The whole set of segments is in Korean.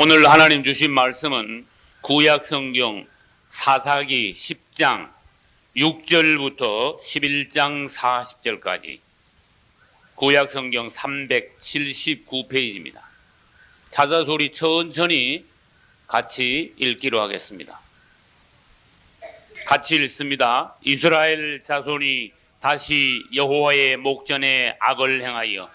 오늘 하나님 주신 말씀은 구약성경 사사기 10장 6절부터 11장 40절까지 구약성경 379페이지입니다. 자자소리 천천히 같이 읽기로 하겠습니다. 같이 읽습니다. 이스라엘 자손이 다시 여호와의 목전에 악을 행하여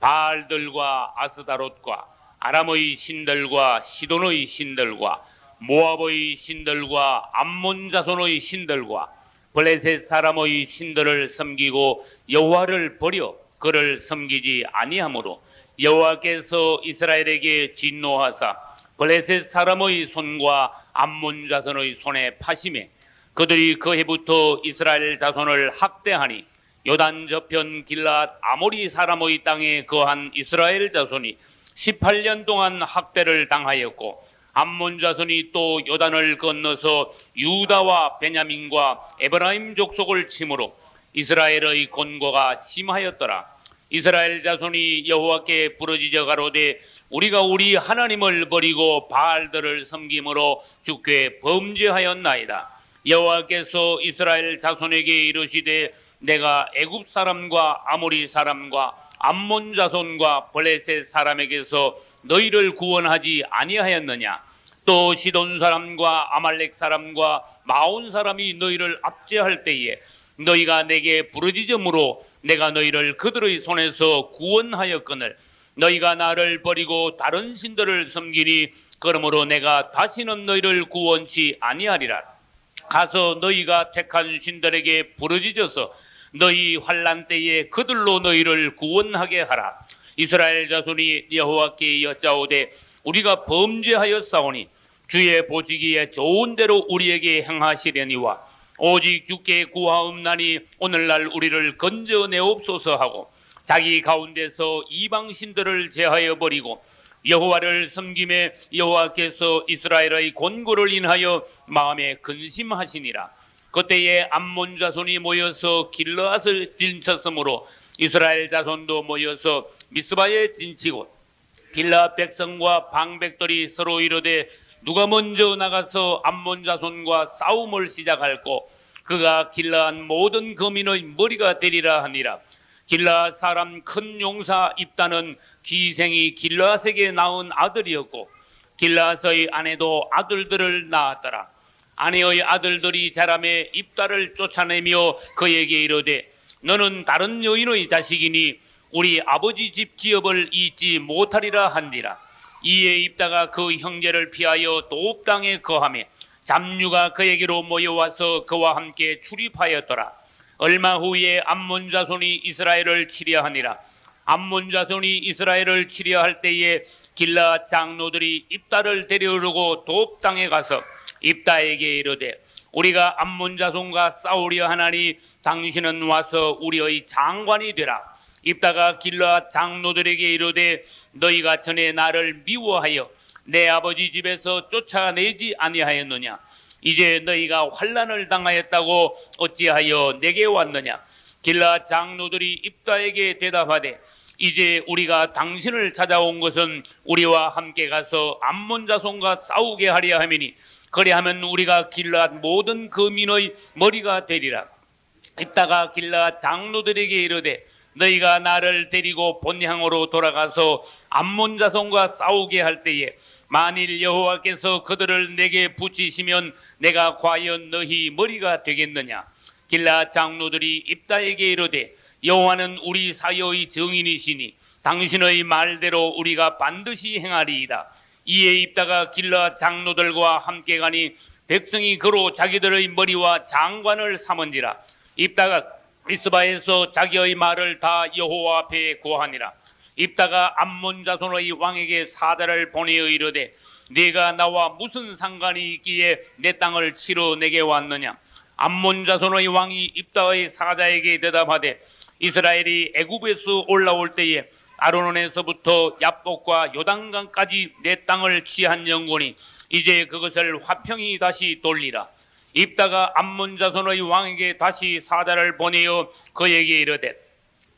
바알들과 아스다롯과 아람의 신들과 시돈의 신들과 모압의 신들과 암몬 자손의 신들과 블레셋 사람의 신들을 섬기고 여호와를 버려 그를 섬기지 아니하므로 여호와께서 이스라엘에게 진노하사 블레셋 사람의 손과 암몬 자손의 손에 파심해 그들이 그 해부터 이스라엘 자손을 학대하니 요단 저편 길앗 아모리 사람의 땅에 거한 이스라엘 자손이 18년 동안 학대를 당하였고 암몬 자손이 또 요단을 건너서 유다와 베냐민과 에브라임 족속을 치므로 이스라엘의 곤고가 심하였더라. 이스라엘 자손이 여호와께 부르짖어 가로되 우리가 우리 하나님을 버리고 바알들을 섬김으로 주께 범죄하였나이다. 여호와께서 이스라엘 자손에게 이르시되 내가 애굽 사람과 아모리 사람과 암몬 자손과 블레셋 사람에게서 너희를 구원하지 아니하였느냐? 또 시돈 사람과 아말렉 사람과 마온 사람이 너희를 압제할 때에 너희가 내게 부르짖음으로 내가 너희를 그들의 손에서 구원하였거늘 너희가 나를 버리고 다른 신들을 섬기니 그러므로 내가 다시는 너희를 구원치 아니하리라. 가서 너희가 택한 신들에게 부르짖어서 너희 환난 때에 그들로 너희를 구원하게 하라. 이스라엘 자손이 여호와께 여짜오되 우리가 범죄하였사오니 주의 보시기에 좋은 대로 우리에게 행하시려니와 오직 주께 구하옵나니 오늘날 우리를 건져내옵소서 하고 자기 가운데서 이방 신들을 제하여 버리고 여호와를 섬김에 여호와께서 이스라엘의 곤고를 인하여 마음에 근심하시니라. 그때에 암몬 자손이 모여서 길르앗을 진쳤으므로 이스라엘 자손도 모여서 미스바에 진치고 길르앗 백성과 방백들이 서로 이르되 누가 먼저 나가서 암몬 자손과 싸움을 시작할꼬 그가 길르앗 모든 거민의 머리가 되리라 하니라. 길르앗 사람 큰 용사 입다는 기생이 길르앗에게 낳은 아들이었고 길르앗의 아내도 아들들을 낳았더라. 아내의 아들들이 자라매 입다를 쫓아내며 그에게 이르되 너는 다른 여인의 자식이니 우리 아버지 집 기업을 잊지 못하리라 한디라. 이에 입다가 그 형제를 피하여 도읍 땅에 거하며 잡류가 그에게로 모여와서 그와 함께 출입하였더라. 얼마 후에 암몬 자손이 이스라엘을 치려하니라. 암몬 자손이 이스라엘을 치려할 때에 길르앗 장로들이 입다를 데려오려고 도읍 땅에 가서 입다에게 이르되 우리가 암몬 자손과 싸우려 하나니 당신은 와서 우리의 장관이 되라. 입다가 길르앗 장로들에게 이르되 너희가 전에 나를 미워하여 내 아버지 집에서 쫓아내지 아니하였느냐? 이제 너희가 환난을 당하였다고 어찌하여 내게 왔느냐? 길르앗 장로들이 입다에게 대답하되 이제 우리가 당신을 찾아온 것은 우리와 함께 가서 암몬 자손과 싸우게 하려 함이니 그리하면 우리가 길르앗 모든 거민의 머리가 되리라. 입다가 길르앗 장로들에게 이르되 너희가 나를 데리고 본향으로 돌아가서 암몬 자손과 싸우게 할 때에 만일 여호와께서 그들을 내게 붙이시면 내가 과연 너희 머리가 되겠느냐? 길르앗 장로들이 입다에게 이르되 여호와는 우리 사이의 정인이시니 당신의 말대로 우리가 반드시 행하리이다. 이에 입다가 길르앗 장로들과 함께 가니 백성이 그로 자기들의 머리와 장관을 삼은지라. 입다가 미스바에서 자기의 말을 다 여호와 앞에 고하니라. 입다가 암몬 자손의 왕에게 사자를 보내어 이르되 네가 나와 무슨 상관이 있기에 내 땅을 치러 내게 왔느냐? 암몬 자손의 왕이 입다의 사자에게 대답하되 이스라엘이 애굽에서 올라올 때에 아르논에서부터 야복과 요단강까지 내 땅을 취한 영혼이 이제 그것을 화평히 다시 돌리라. 입다가 암몬 자손의 왕에게 다시 사자를 보내어 그에게 이르되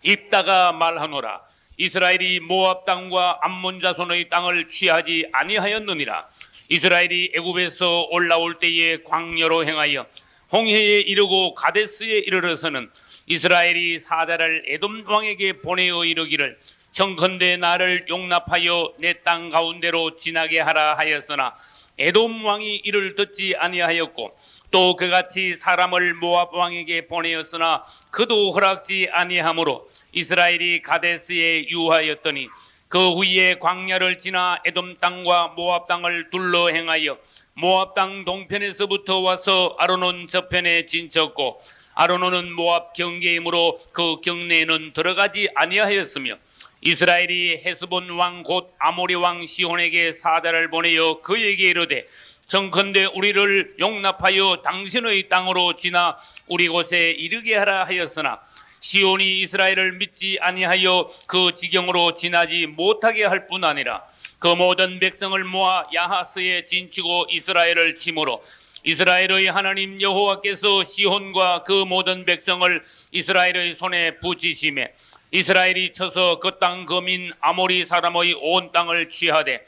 입다가 말하노라. 이스라엘이 모압 땅과 암몬 자손의 땅을 취하지 아니하였느니라. 이스라엘이 애굽에서 올라올 때에 광야로 행하여 홍해에 이르고 가데스에 이르러서는 이스라엘이 사자를 에돔 왕에게 보내어 이르기를 청컨대 나를 용납하여 내 땅 가운데로 지나게 하라 하였으나 에돔 왕이 이를 듣지 아니하였고 또 그같이 사람을 모압 왕에게 보내었으나 그도 허락지 아니하므로 이스라엘이 가데스에 유하였더니 그 후에 광야를 지나 에돔 땅과 모압 땅을 둘러 행하여 모압 땅 동편에서부터 와서 아르논 저편에 진쳤고 아르논은 모압 경계이므로 그 경내에는 들어가지 아니하였으며 이스라엘이 헤스본 왕 곧 아모리 왕 시혼에게 사자를 보내어 그에게 이르되 청컨대 우리를 용납하여 당신의 땅으로 지나 우리 곳에 이르게 하라 하였으나 시온이 이스라엘을 믿지 아니하여 그 지경으로 지나지 못하게 할 뿐 아니라 그 모든 백성을 모아 야하스에 진치고 이스라엘을 치므로 이스라엘의 하나님 여호와께서 시혼과 그 모든 백성을 이스라엘의 손에 붙이시매 이스라엘이 쳐서 그 땅 거민 아모리 사람의 온 땅을 취하되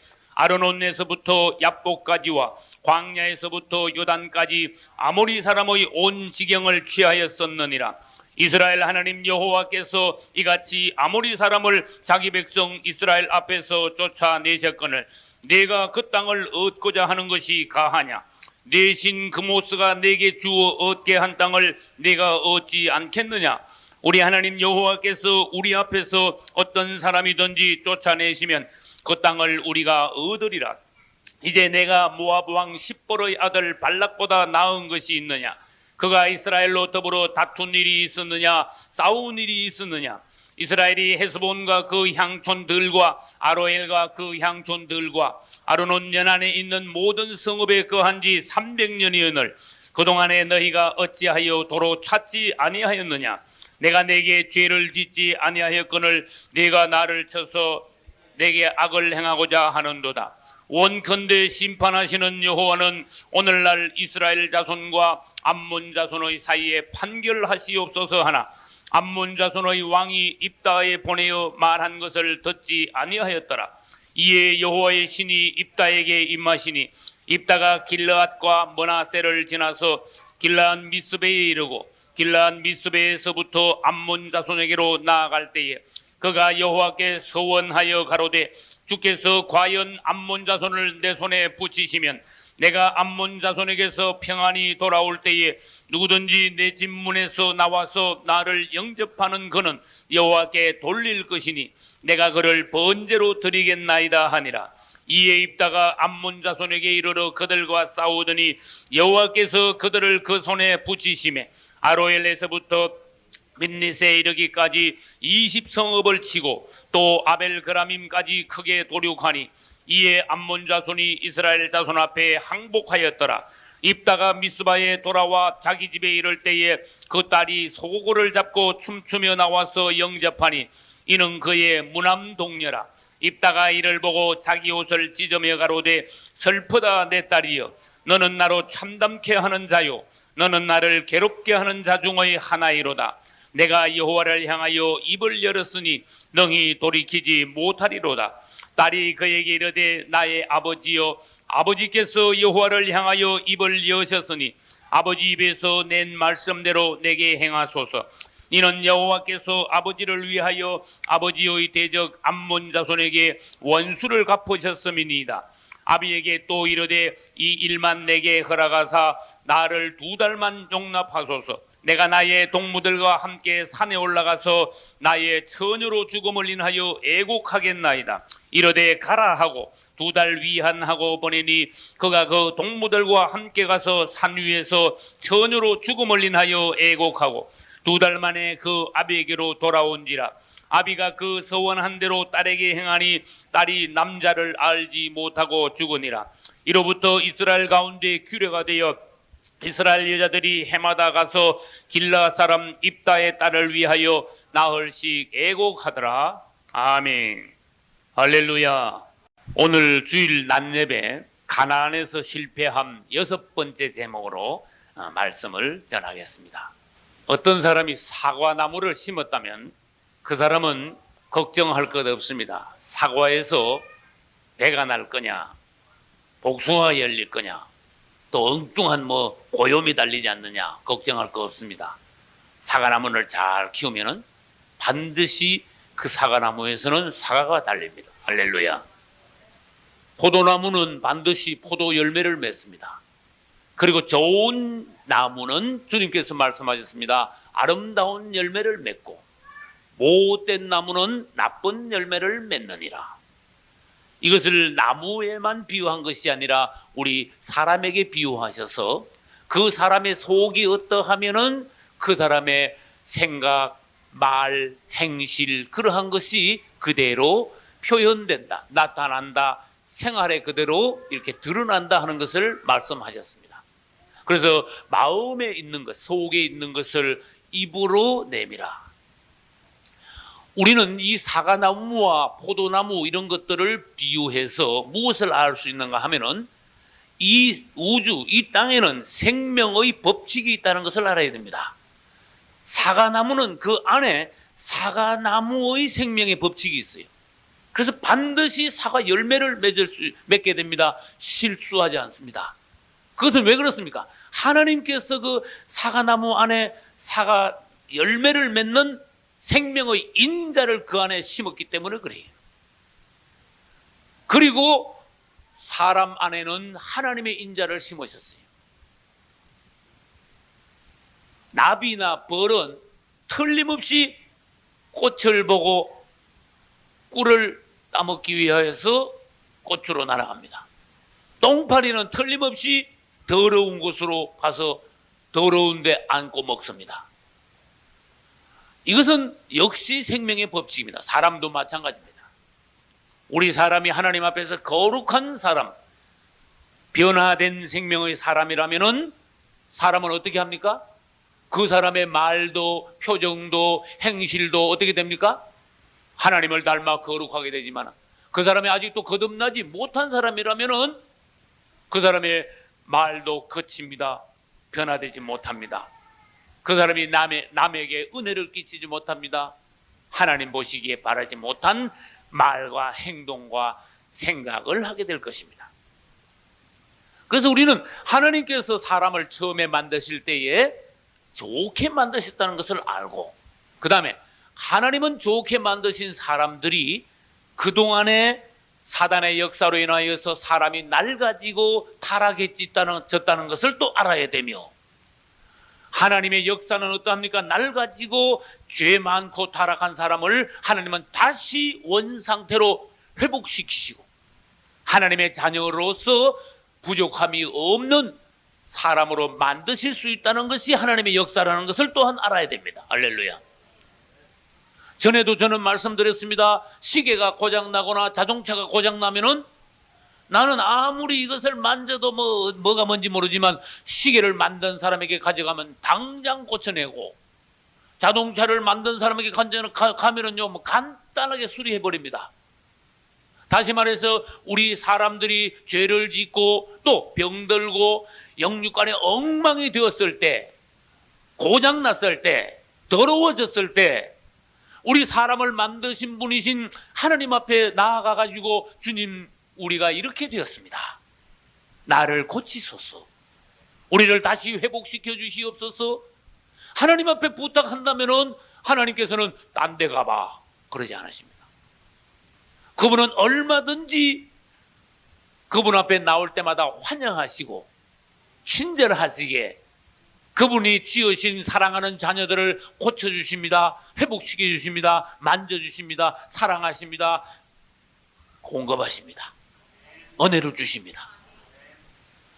아르논에서부터 야복까지와 광야에서부터 요단까지 아모리 사람의 온 지경을 취하였었느니라. 이스라엘 하나님 여호와께서 이같이 아모리 사람을 자기 백성 이스라엘 앞에서 쫓아내셨거늘 내가 그 땅을 얻고자 하는 것이 가하냐? 내 신 그모스가 내게 주어 얻게 한 땅을 내가 얻지 않겠느냐? 우리 하나님 여호와께서 우리 앞에서 어떤 사람이든지 쫓아내시면 그 땅을 우리가 얻으리라. 이제 내가 모압 왕 십볼의 아들 발락보다 나은 것이 있느냐? 그가 이스라엘로 더불어 다툰 일이 있었느냐? 싸운 일이 있었느냐? 이스라엘이 헤스본과 그 향촌들과 아로엘과 그 향촌들과 아르논 연안에 있는 모든 성읍에 거한 지 300년이었을 그동안에 너희가 어찌하여 도로 찾지 아니하였느냐? 내가 내게 죄를 짓지 아니하였거늘 네가 나를 쳐서 내게 악을 행하고자 하는도다. 원컨대 심판하시는 여호와는 오늘날 이스라엘 자손과 암몬 자손의 사이에 판결하시옵소서 하나 암몬 자손의 왕이 입다에 보내어 말한 것을 듣지 아니하였더라. 이에 여호와의 신이 입다에게 임하시니 입다가 길르앗과 머나세를 지나서 길르앗 미스베에 이르고 길르앗 미스베에서부터 암몬 자손에게로 나아갈 때에 그가 여호와께 서원하여 가로되 주께서 과연 암몬 자손을 내 손에 붙이시면 내가 암몬 자손에게서 평안히 돌아올 때에 누구든지 내 집 문에서 나와서 나를 영접하는 그는 여호와께 돌릴 것이니 내가 그를 번제로 드리겠나이다 하니라. 이에 입다가 암몬 자손에게 이르러 그들과 싸우더니 여호와께서 그들을 그 손에 붙이시매 아로엘에서부터 민니스에 이르기까지 20성읍을 치고 또 아벨그라밈까지 크게 도륙하니 이에 암몬 자손이 이스라엘 자손 앞에 항복하였더라. 입다가 미스바에 돌아와 자기 집에 이를 때에 그 딸이 소고를 잡고 춤추며 나와서 영접하니 이는 그의 무남동녀라. 입다가 이를 보고 자기 옷을 찢으며 가로되 슬프다 내 딸이여 너는 나로 참담케 하는 자요 너는 나를 괴롭게 하는 자 중의 하나이로다. 내가 여호와를 향하여 입을 열었으니 능히 돌이키지 못하리로다. 딸이 그에게 이르되 나의 아버지여 아버지께서 여호와를 향하여 입을 여셨으니 아버지 입에서 낸 말씀대로 내게 행하소서. 이는 여호와께서 아버지를 위하여 아버지의 대적 암몬 자손에게 원수를 갚으셨음이니이다. 아비에게 또 이르되 이 일만 내게 허락하사 나를 2달만 용납하소서. 내가 나의 동무들과 함께 산에 올라가서 나의 처녀로 죽음을 인하여 애곡하겠나이다. 이르되 가라 하고 2달 위한하고 보내니 그가 그 동무들과 함께 가서 산 위에서 처녀로 죽음을 인하여 애곡하고 2달 만에 그 아비에게로 돌아온지라. 아비가 그 서원한 대로 딸에게 행하니 딸이 남자를 알지 못하고 죽으니라. 이로부터 이스라엘 가운데 규례가 되어 이스라엘 여자들이 해마다 가서 길라 사람 입다의 딸을 위하여 나흘씩 애곡하더라. 아멘. 할렐루야. 오늘 주일 낮예배 가나안에서 실패함 6번째 제목으로 말씀을 전하겠습니다. 어떤 사람이 사과나무를 심었다면 그 사람은 걱정할 것 없습니다. 사과에서 배가 날 거냐, 복숭아가 열릴 거냐, 또 엉뚱한 고염이 달리지 않느냐 걱정할 거 없습니다. 사과나무를 잘 키우면은 반드시 그 사과나무에서는 사과가 달립니다. 할렐루야. 포도나무는 반드시 포도 열매를 맺습니다. 그리고 좋은 나무는 주님께서 말씀하셨습니다. 아름다운 열매를 맺고 못된 나무는 나쁜 열매를 맺느니라. 이것을 나무에만 비유한 것이 아니라 우리 사람에게 비유하셔서 그 사람의 속이 어떠하면은 그 사람의 생각, 말, 행실 그러한 것이 그대로 표현된다, 나타난다, 생활에 그대로 이렇게 드러난다 하는 것을 말씀하셨습니다. 그래서 마음에 있는 것, 속에 있는 것을 입으로 내미라. 우리는 이 사과나무와 포도나무 이런 것들을 비유해서 무엇을 알 수 있는가 하면은 이 우주, 이 땅에는 생명의 법칙이 있다는 것을 알아야 됩니다. 사과나무는 그 안에 사과나무의 생명의 법칙이 있어요. 그래서 반드시 사과 열매를 맺게 됩니다. 실수하지 않습니다. 그것은 왜 그렇습니까? 하나님께서 그 사과나무 안에 사과 열매를 맺는 생명의 인자를 그 안에 심었기 때문에 그래요. 그리고 사람 안에는 하나님의 인자를 심으셨어요. 나비나 벌은 틀림없이 꽃을 보고 꿀을 따먹기 위하여서 꽃으로 날아갑니다. 똥파리는 틀림없이 더러운 곳으로 가서 더러운 데 앉고 먹습니다. 이것은 역시 생명의 법칙입니다. 사람도 마찬가지입니다. 우리 사람이 하나님 앞에서 거룩한 사람, 변화된 생명의 사람이라면은 사람은 어떻게 합니까? 그 사람의 말도 표정도 행실도 어떻게 됩니까? 하나님을 닮아 거룩하게 되지만 그 사람이 아직도 거듭나지 못한 사람이라면은 그 사람의 말도 거칩니다. 변화되지 못합니다. 그 사람이 남에게 은혜를 끼치지 못합니다. 하나님 보시기에 바라지 못한 말과 행동과 생각을 하게 될 것입니다. 그래서 우리는 하나님께서 사람을 처음에 만드실 때에 좋게 만드셨다는 것을 알고, 그 다음에 하나님은 좋게 만드신 사람들이 그동안에 사단의 역사로 인하여서 사람이 낡아지고 타락해졌다는 것을 또 알아야 되며, 하나님의 역사는 어떠합니까? 낡아지고 죄 많고 타락한 사람을 하나님은 다시 원상태로 회복시키시고 하나님의 자녀로서 부족함이 없는 사람으로 만드실 수 있다는 것이 하나님의 역사라는 것을 또한 알아야 됩니다. 할렐루야. 전에도 저는 말씀드렸습니다. 시계가 고장나거나 자동차가 고장나면은 나는 아무리 이것을 만져도 뭐가 뭔지 모르지만 시계를 만든 사람에게 가져가면 당장 고쳐내고, 자동차를 만든 사람에게 가면은요 간단하게 수리해버립니다. 다시 말해서 우리 사람들이 죄를 짓고 또 병들고 영육간에 엉망이 되었을 때, 고장났을 때, 더러워졌을 때 우리 사람을 만드신 분이신 하나님 앞에 나아가가지고 주님, 우리가 이렇게 되었습니다. 나를 고치소서. 우리를 다시 회복시켜 주시옵소서. 하나님 앞에 부탁한다면은 하나님께서는 딴 데 가봐 그러지 않으십니다. 그분은 얼마든지 그분 앞에 나올 때마다 환영하시고 친절하시게 그분이 지으신 사랑하는 자녀들을 고쳐주십니다. 회복시켜 주십니다. 만져주십니다. 사랑하십니다. 공급하십니다. 은혜를 주십니다.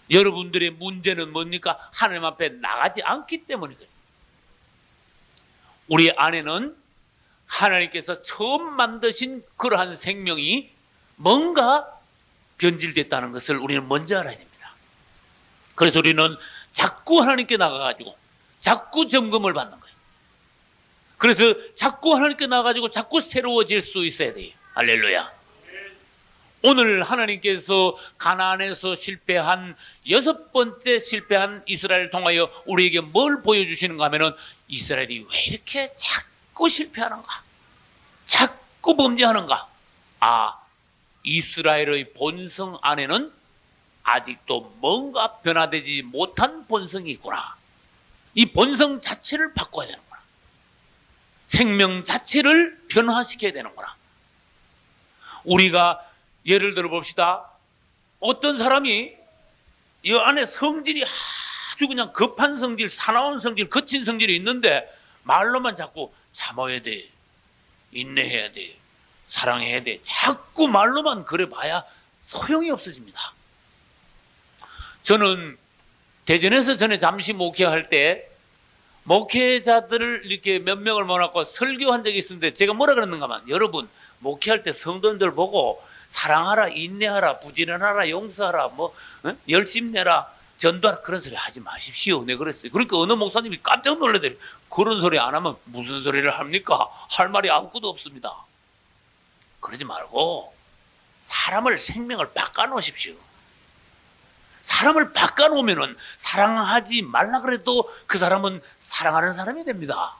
여러분들의 문제는 뭡니까? 하나님 앞에 나가지 않기 때문에 그래요. 우리 안에는 하나님께서 처음 만드신 그러한 생명이 뭔가 변질됐다는 것을 우리는 먼저 알아야 됩니다. 그래서 우리는 자꾸 하나님께 나가가지고 자꾸 점검을 받는 거예요. 그래서 자꾸 하나님께 나가가지고 자꾸 새로워질 수 있어야 돼요. 할렐루야. 오늘 하나님께서 가나안에서 실패한 6번째 실패한 이스라엘을 통하여 우리에게 뭘 보여주시는가 하면은 이스라엘이 왜 이렇게 자꾸 실패하는가, 자꾸 범죄하는가? 아, 이스라엘의 본성 안에는 아직도 뭔가 변화되지 못한 본성이 있구나. 이 본성 자체를 바꿔야 되는구나. 생명 자체를 변화시켜야 되는구나. 우리가 예를 들어 봅시다. 어떤 사람이 이 안에 성질이 아주 그냥 급한 성질, 사나운 성질, 거친 성질이 있는데 말로만 자꾸 참아야 돼, 인내해야 돼, 사랑해야 돼, 자꾸 말로만 그래 봐야 소용이 없어집니다. 저는 대전에서 전에 잠시 목회할 때 목회자들을 이렇게 몇 명을 모아놓고 설교한 적이 있었는데 제가 뭐라 그랬는가 하면, 여러분 목회할 때 성도들 보고 사랑하라, 인내하라, 부지런하라, 용서하라, 열심내라, 전도하라, 그런 소리 하지 마십시오. 내가 그랬어요. 그러니까 어느 목사님이 깜짝 놀라더니, 그런 소리 안 하면 무슨 소리를 합니까? 할 말이 아무것도 없습니다. 그러지 말고 사람을, 생명을 바꿔놓으십시오. 사람을 바꿔놓으면은 사랑하지 말라 그래도 그 사람은 사랑하는 사람이 됩니다.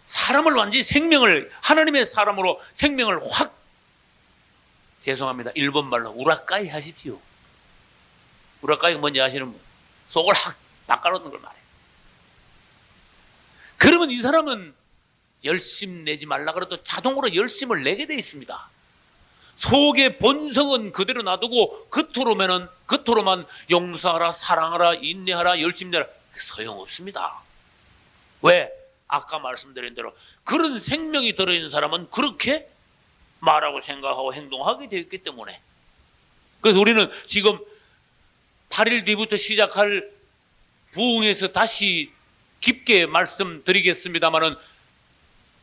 사람을 완전히 생명을, 하나님의 사람으로 생명을 확, 죄송합니다, 일본말로 우라카이 하십시오. 우라카이가 뭔지 아시는 분? 속을 확 바꿔놓는 걸 말해요. 그러면 이 사람은 열심 내지 말라 그래도 자동으로 열심을 내게 돼 있습니다. 속의 본성은 그대로 놔두고 겉으로만 용서하라, 사랑하라, 인내하라, 열심 내라, 소용없습니다. 왜? 아까 말씀드린 대로 그런 생명이 들어있는 사람은 그렇게 말하고 생각하고 행동하게 되어 있기 때문에. 그래서 우리는 지금 8일 뒤부터 시작할 부흥에서 다시 깊게 말씀드리겠습니다마는,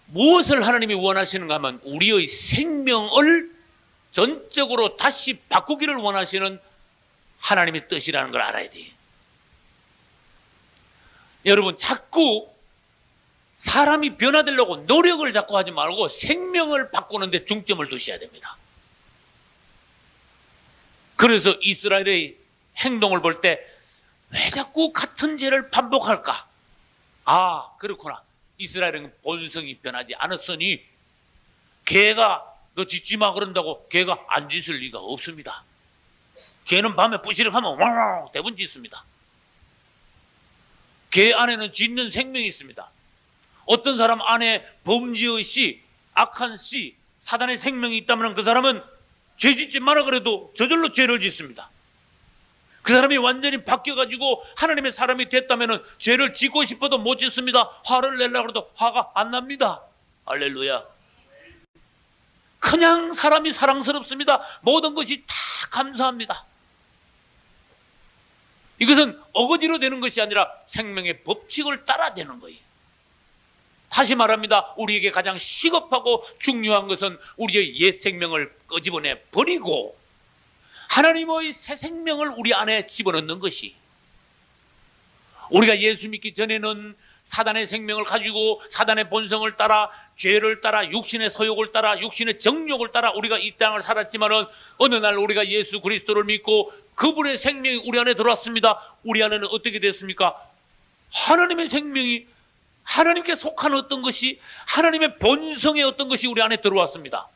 무엇을 하나님이 원하시는가 하면 우리의 생명을 전적으로 다시 바꾸기를 원하시는 하나님의 뜻이라는 걸 알아야 돼요. 여러분, 자꾸 사람이 변화되려고 노력을 자꾸 하지 말고 생명을 바꾸는 데 중점을 두셔야 됩니다. 그래서 이스라엘의 행동을 볼 때 왜 자꾸 같은 죄를 반복할까? 아, 그렇구나. 이스라엘은 본성이 변하지 않았으니 개가 너 짖지 마 그런다고 개가 안 짖을 리가 없습니다. 개는 밤에 부시럭하면 와우 대부분 짖습니다. 개 안에는 짖는 생명이 있습니다. 어떤 사람 안에 범죄의 씨, 악한 씨, 사단의 생명이 있다면 그 사람은 죄 짓지 마라 그래도 저절로 죄를 짓습니다. 그 사람이 완전히 바뀌어가지고 하나님의 사람이 됐다면 죄를 짓고 싶어도 못 짓습니다. 화를 내려고 해도 화가 안 납니다. 할렐루야. 그냥 사람이 사랑스럽습니다. 모든 것이 다 감사합니다. 이것은 어거지로 되는 것이 아니라 생명의 법칙을 따라 되는 거예요. 다시 말합니다. 우리에게 가장 시급하고 중요한 것은 우리의 옛 생명을 끄집어내 버리고 하나님의 새 생명을 우리 안에 집어넣는 것이. 우리가 예수 믿기 전에는 사단의 생명을 가지고 사단의 본성을 따라, 죄를 따라, 육신의 소욕을 따라, 육신의 정욕을 따라 우리가 이 땅을 살았지만은 어느 날 우리가 예수 그리스도를 믿고 그분의 생명이 우리 안에 들어왔습니다. 우리 안에는 어떻게 됐습니까? 하나님의 생명이, 하나님께 속한 어떤 것이, 하나님의 본성의 어떤 것이 우리 안에 들어왔습니다.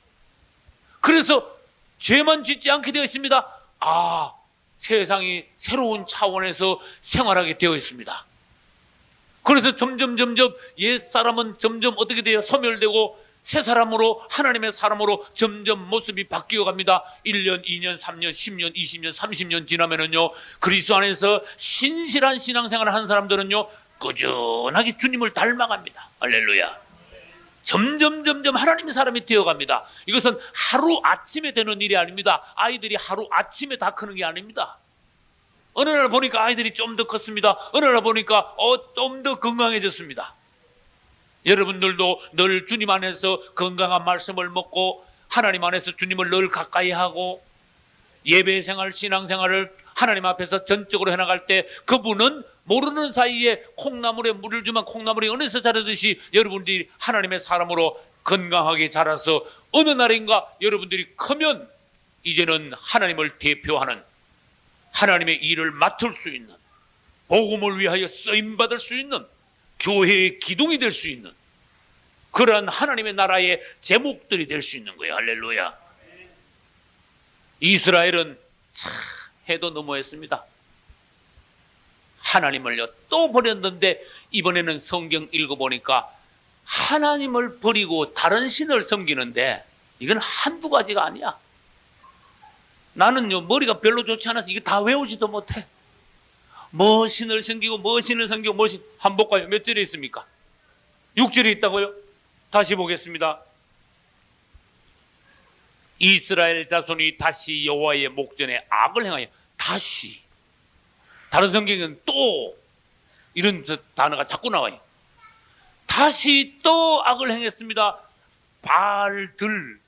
그래서 죄만 짓지 않게 되어 있습니다. 아, 세상이 새로운 차원에서 생활하게 되어 있습니다. 그래서 점점 옛사람은 점점 어떻게 돼요? 소멸되고 새 사람으로, 하나님의 사람으로 점점 모습이 바뀌어 갑니다. 1년, 2년, 3년, 10년, 20년, 30년 지나면은요, 그리스도 안에서 신실한 신앙생활을 한 사람들은요, 꾸준하게 주님을 닮아갑니다. 할렐루야. 점점 하나님의 사람이 되어갑니다. 이것은 하루 아침에 되는 일이 아닙니다. 아이들이 하루 아침에 다 크는 게 아닙니다. 어느 날 보니까 아이들이 좀 더 컸습니다. 어느 날 보니까 좀 더 건강해졌습니다. 여러분들도 늘 주님 안에서 건강한 말씀을 먹고 하나님 안에서 주님을 늘 가까이 하고 예배 생활, 신앙 생활을 하나님 앞에서 전적으로 해나갈 때 그분은 모르는 사이에 콩나물에 물을 주면 콩나물이 은에서 자라듯이 여러분들이 하나님의 사람으로 건강하게 자라서 어느 날인가 여러분들이 크면 이제는 하나님을 대표하는, 하나님의 일을 맡을 수 있는, 복음을 위하여 쓰임받을 수 있는 교회의 기둥이 될 수 있는 그러한 하나님의 나라의 제목들이 될 수 있는 거예요. 할렐루야. 이스라엘은 참 해도 너무했습니다. 하나님을요 또 버렸는데 이번에는 성경 읽어보니까 하나님을 버리고 다른 신을 섬기는데 이건 한두 가지가 아니야. 나는요 머리가 별로 좋지 않아서 이게 다 외우지도 못해. 뭐 신을 섬기고 뭐 신을 섬기고 뭐 신, 한번 볼까요? 몇 절에 있습니까? 6절에 있다고요? 다시 보겠습니다. 이스라엘 자손이 다시 여호와의 목전에 악을 행하여. 다시. 다른 성경은 또 이런 단어가 자꾸 나와요. 다시 또 악을 행했습니다. 바알들,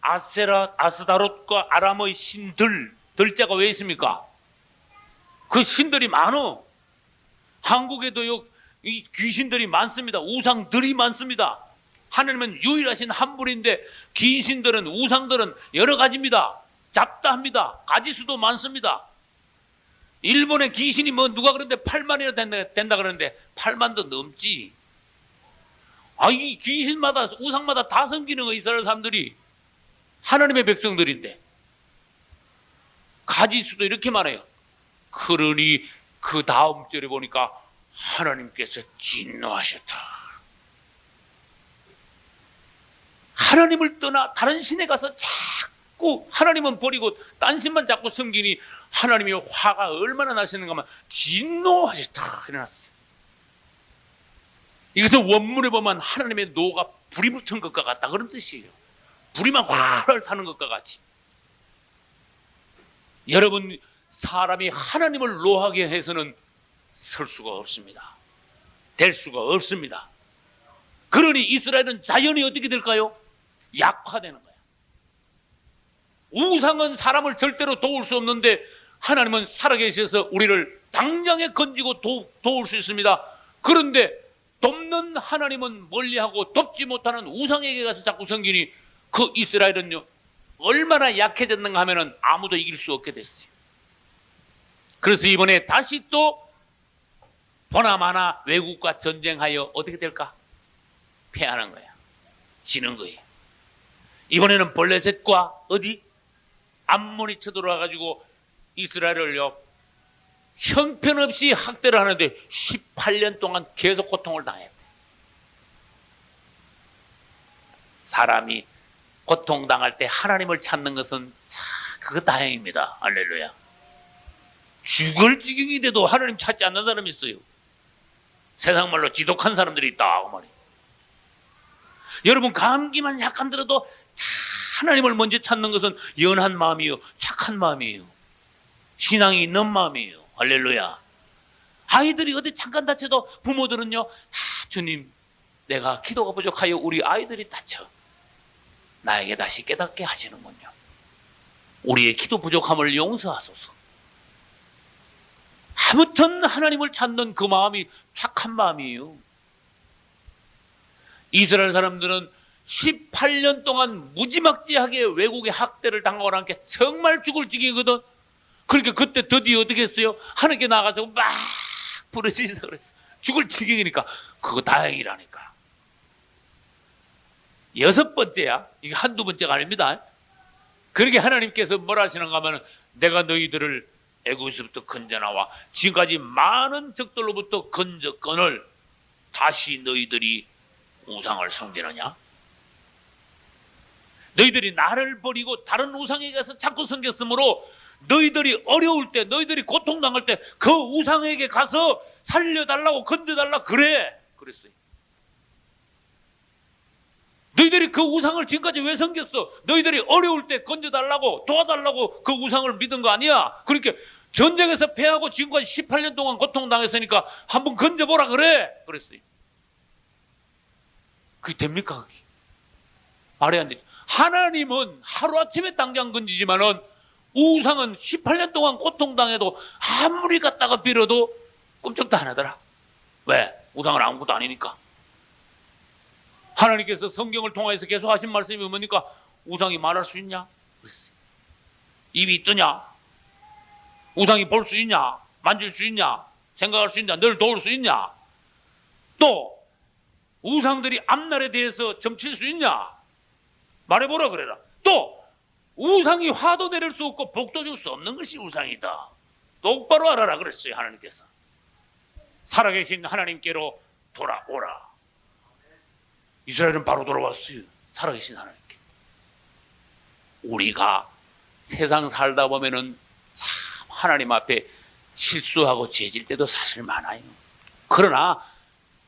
아세라, 아스다롯과 아람의 신들, 들자가 왜 있습니까? 그 신들이 많어. 한국에도요 이 귀신들이 많습니다. 우상들이 많습니다. 하나님은 유일하신 한 분인데 귀신들은 우상들은 여러 가지입니다. 잡다합니다. 가지수도 많습니다. 일본의 귀신이 뭐 누가 그런데 8만이나 된다 그러는데 8만도 넘지. 이 귀신마다 우상마다 다 섬기는 거 이스라엘 사람들이 하나님의 백성들인데 가지수도 이렇게 많아요. 그러니 그 다음 절에 보니까 하나님께서 진노하셨다. 하나님을 떠나 다른 신에 가서 자꾸 하나님은 버리고 딴 신만 자꾸 섬기니 하나님의 화가 얼마나 나시는가 하면 진노하셨다 일어났어요. 이것은 원문에 보면 하나님의 노가 불이 붙은 것과 같다 그런 뜻이에요. 불이만 활활 타는 것과 같이. 여러분 사람이 하나님을 노하게 해서는 설 수가 없습니다. 될 수가 없습니다. 그러니 이스라엘은 자연히 어떻게 될까요? 약화되는 거야. 우상은 사람을 절대로 도울 수 없는데 하나님은 살아계셔서 우리를 당장에 건지고 도울 수 있습니다. 그런데 돕는 하나님은 멀리하고 돕지 못하는 우상에게 가서 자꾸 섬기니 그 이스라엘은요 얼마나 약해졌는가 하면은 아무도 이길 수 없게 됐어요. 그래서 이번에 다시 또 보나마나 외국과 전쟁하여 어떻게 될까? 패하는 거야. 지는 거예요. 이번에는 블레셋과 어디? 암몬이 쳐들어와가지고 이스라엘을요 형편없이 학대를 하는데 18년 동안 계속 고통을 당했대. 사람이 고통당할 때 하나님을 찾는 것은 그거 다행입니다. 할렐루야. 죽을 지경이 돼도 하나님 찾지 않는 사람이 있어요. 세상 말로 지독한 사람들이 있다 그 말이에요. 여러분 감기만 약간 들어도 하나님을 먼저 찾는 것은 연한 마음이요 착한 마음이에요. 신앙이 있는 마음이에요. 할렐루야. 아이들이 어디 잠깐 다쳐도 부모들은요 주님 내가 기도가 부족하여 우리 아이들이 다쳐 나에게 다시 깨닫게 하시는군요. 우리의 기도 부족함을 용서하소서. 아무튼 하나님을 찾는 그 마음이 착한 마음이에요. 이스라엘 사람들은 18년 동안 무지막지하게 외국의 학대를 당하고 난 게 정말 죽을 지경이거든. 그러니까 그때 드디어 어떻게 했어요? 하나님께 나가서 막 부르짖는다 그랬어. 죽을 지경이니까 그거 다행이라니까. 6번째야. 이게 한두 번째가 아닙니다. 그러게 하나님께서 뭘 하시는가 하면 내가 너희들을 애굽에서부터 건져나와 지금까지 많은 적들로부터 건져건을 다시 너희들이 우상을 섬기느냐? 너희들이 나를 버리고 다른 우상에게 가서 자꾸 섬겼으므로 너희들이 어려울 때 너희들이 고통당할 때 그 우상에게 가서 살려달라고 건져달라 그랬어요. 너희들이 그 우상을 지금까지 왜 섬겼어? 너희들이 어려울 때 건져달라고 도와달라고 그 우상을 믿은 거 아니야? 그러니까 전쟁에서 패하고 지금까지 18년 동안 고통당했으니까 한번 건져보라 그랬어요. 그게 됩니까? 그게? 말이 안 되죠. 하나님은 하루아침에 당장 건지지만은 우상은 18년 동안 고통당해도 아무리 갖다가 빌어도 꼼짝도 안 하더라. 왜? 우상은 아무것도 아니니까. 하나님께서 성경을 통해서 계속 하신 말씀이 뭡니까? 우상이 말할 수 있냐? 입이 있더냐? 우상이 볼 수 있냐? 만질 수 있냐? 생각할 수 있냐? 널 도울 수 있냐? 또 우상들이 앞날에 대해서 점칠 수 있냐? 말해보라 그래라. 또 우상이 화도 내릴 수 없고 복도 줄 수 없는 것이 우상이다. 똑바로 알아라 그랬어요. 하나님께서. 살아계신 하나님께로 돌아오라. 이스라엘은 바로 돌아왔어요. 살아계신 하나님께. 우리가 세상 살다 보면은 참 하나님 앞에 실수하고 죄질 때도 사실 많아요. 그러나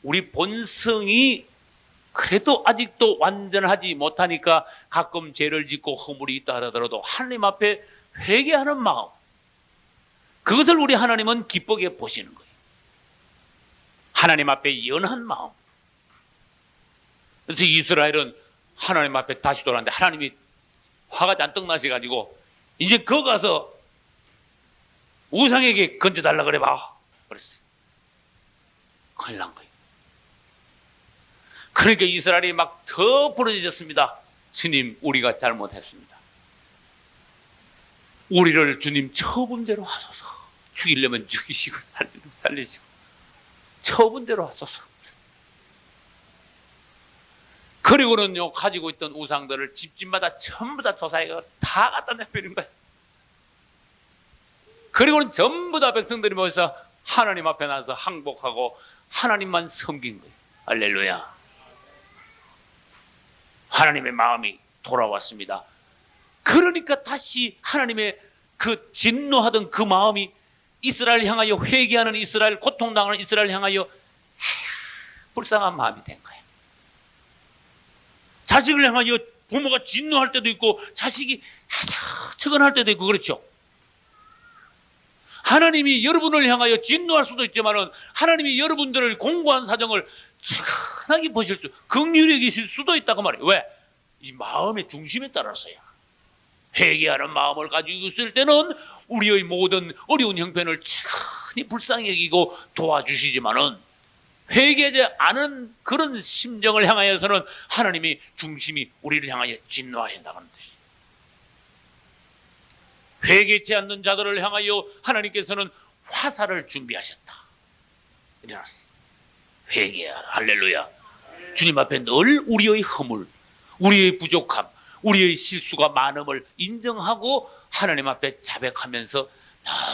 우리 본성이 그래도 아직도 완전하지 못하니까 가끔 죄를 짓고 허물이 있다 하더라도 하나님 앞에 회개하는 마음, 그것을 우리 하나님은 기쁘게 보시는 거예요. 하나님 앞에 연한 마음. 그래서 이스라엘은 하나님 앞에 다시 돌아왔는데 하나님이 화가 잔뜩 나셔가지고 이제 거 가서 우상에게 건져달라 그래 봐. 그랬어요. 큰일 난 거예요. 그러니까 이스라엘이 막 더 부르짖었습니다. 주님, 우리가 잘못했습니다. 우리를 주님 처분대로 하소서. 죽이려면 죽이시고 살리면 살리시고 처분대로 하소서. 그리고는요, 가지고 있던 우상들을 집집마다 전부 다 조사해서 다 갖다 내버린 거예요. 그리고는 전부 다 백성들이 모여서 하나님 앞에 나서 항복하고 하나님만 섬긴 거예요. 할렐루야. 하나님의 마음이 돌아왔습니다. 그러니까 다시 하나님의 그 진노하던 그 마음이 이스라엘 향하여 회개하는 이스라엘, 고통당하는 이스라엘 향하여 불쌍한 마음이 된 거예요. 자식을 향하여 부모가 진노할 때도 있고 자식이 처근할 때도 있고 그렇죠. 하나님이 여러분을 향하여 진노할 수도 있지만은 하나님이 여러분들을 공고한 사정을 차분하게 보실 수, 긍휼히 계실 수도 있다고 말해요. 왜? 이 마음의 중심에 따라서야. 회개하는 마음을 가지고 있을 때는 우리의 모든 어려운 형편을 차분히 불쌍히 여기고 도와주시지만은 회개하지 않은 그런 심정을 향하여서는 하나님이 중심이 우리를 향하여 진노하신다는 뜻이에요. 회개치 않는 자들을 향하여 하나님께서는 화살을 준비하셨다. 일어났어요. 회개하라. 할렐루야. 주님 앞에 늘 우리의 허물, 우리의 부족함, 우리의 실수가 많음을 인정하고 하나님 앞에 자백하면서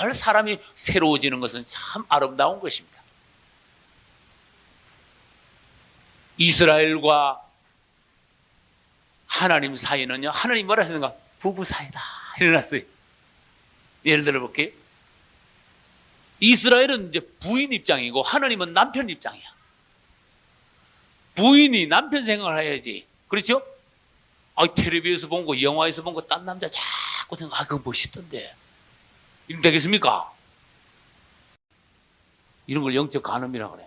늘 사람이 새로워지는 것은 참 아름다운 것입니다. 이스라엘과 하나님 사이는요, 하나님 뭐라 하시는가? 부부 사이다. 일어났어요. 예를 들어 볼게요. 이스라엘은 이제 부인 입장이고 하나님은 남편 입장이야. 부인이 남편 생각을 해야지. 그렇죠? 텔레비에서 본 거, 영화에서 본 거, 딴 남자 자꾸 생각, 그거 멋있던데. 이러면 되겠습니까? 이런 걸 영적 간음이라 그래.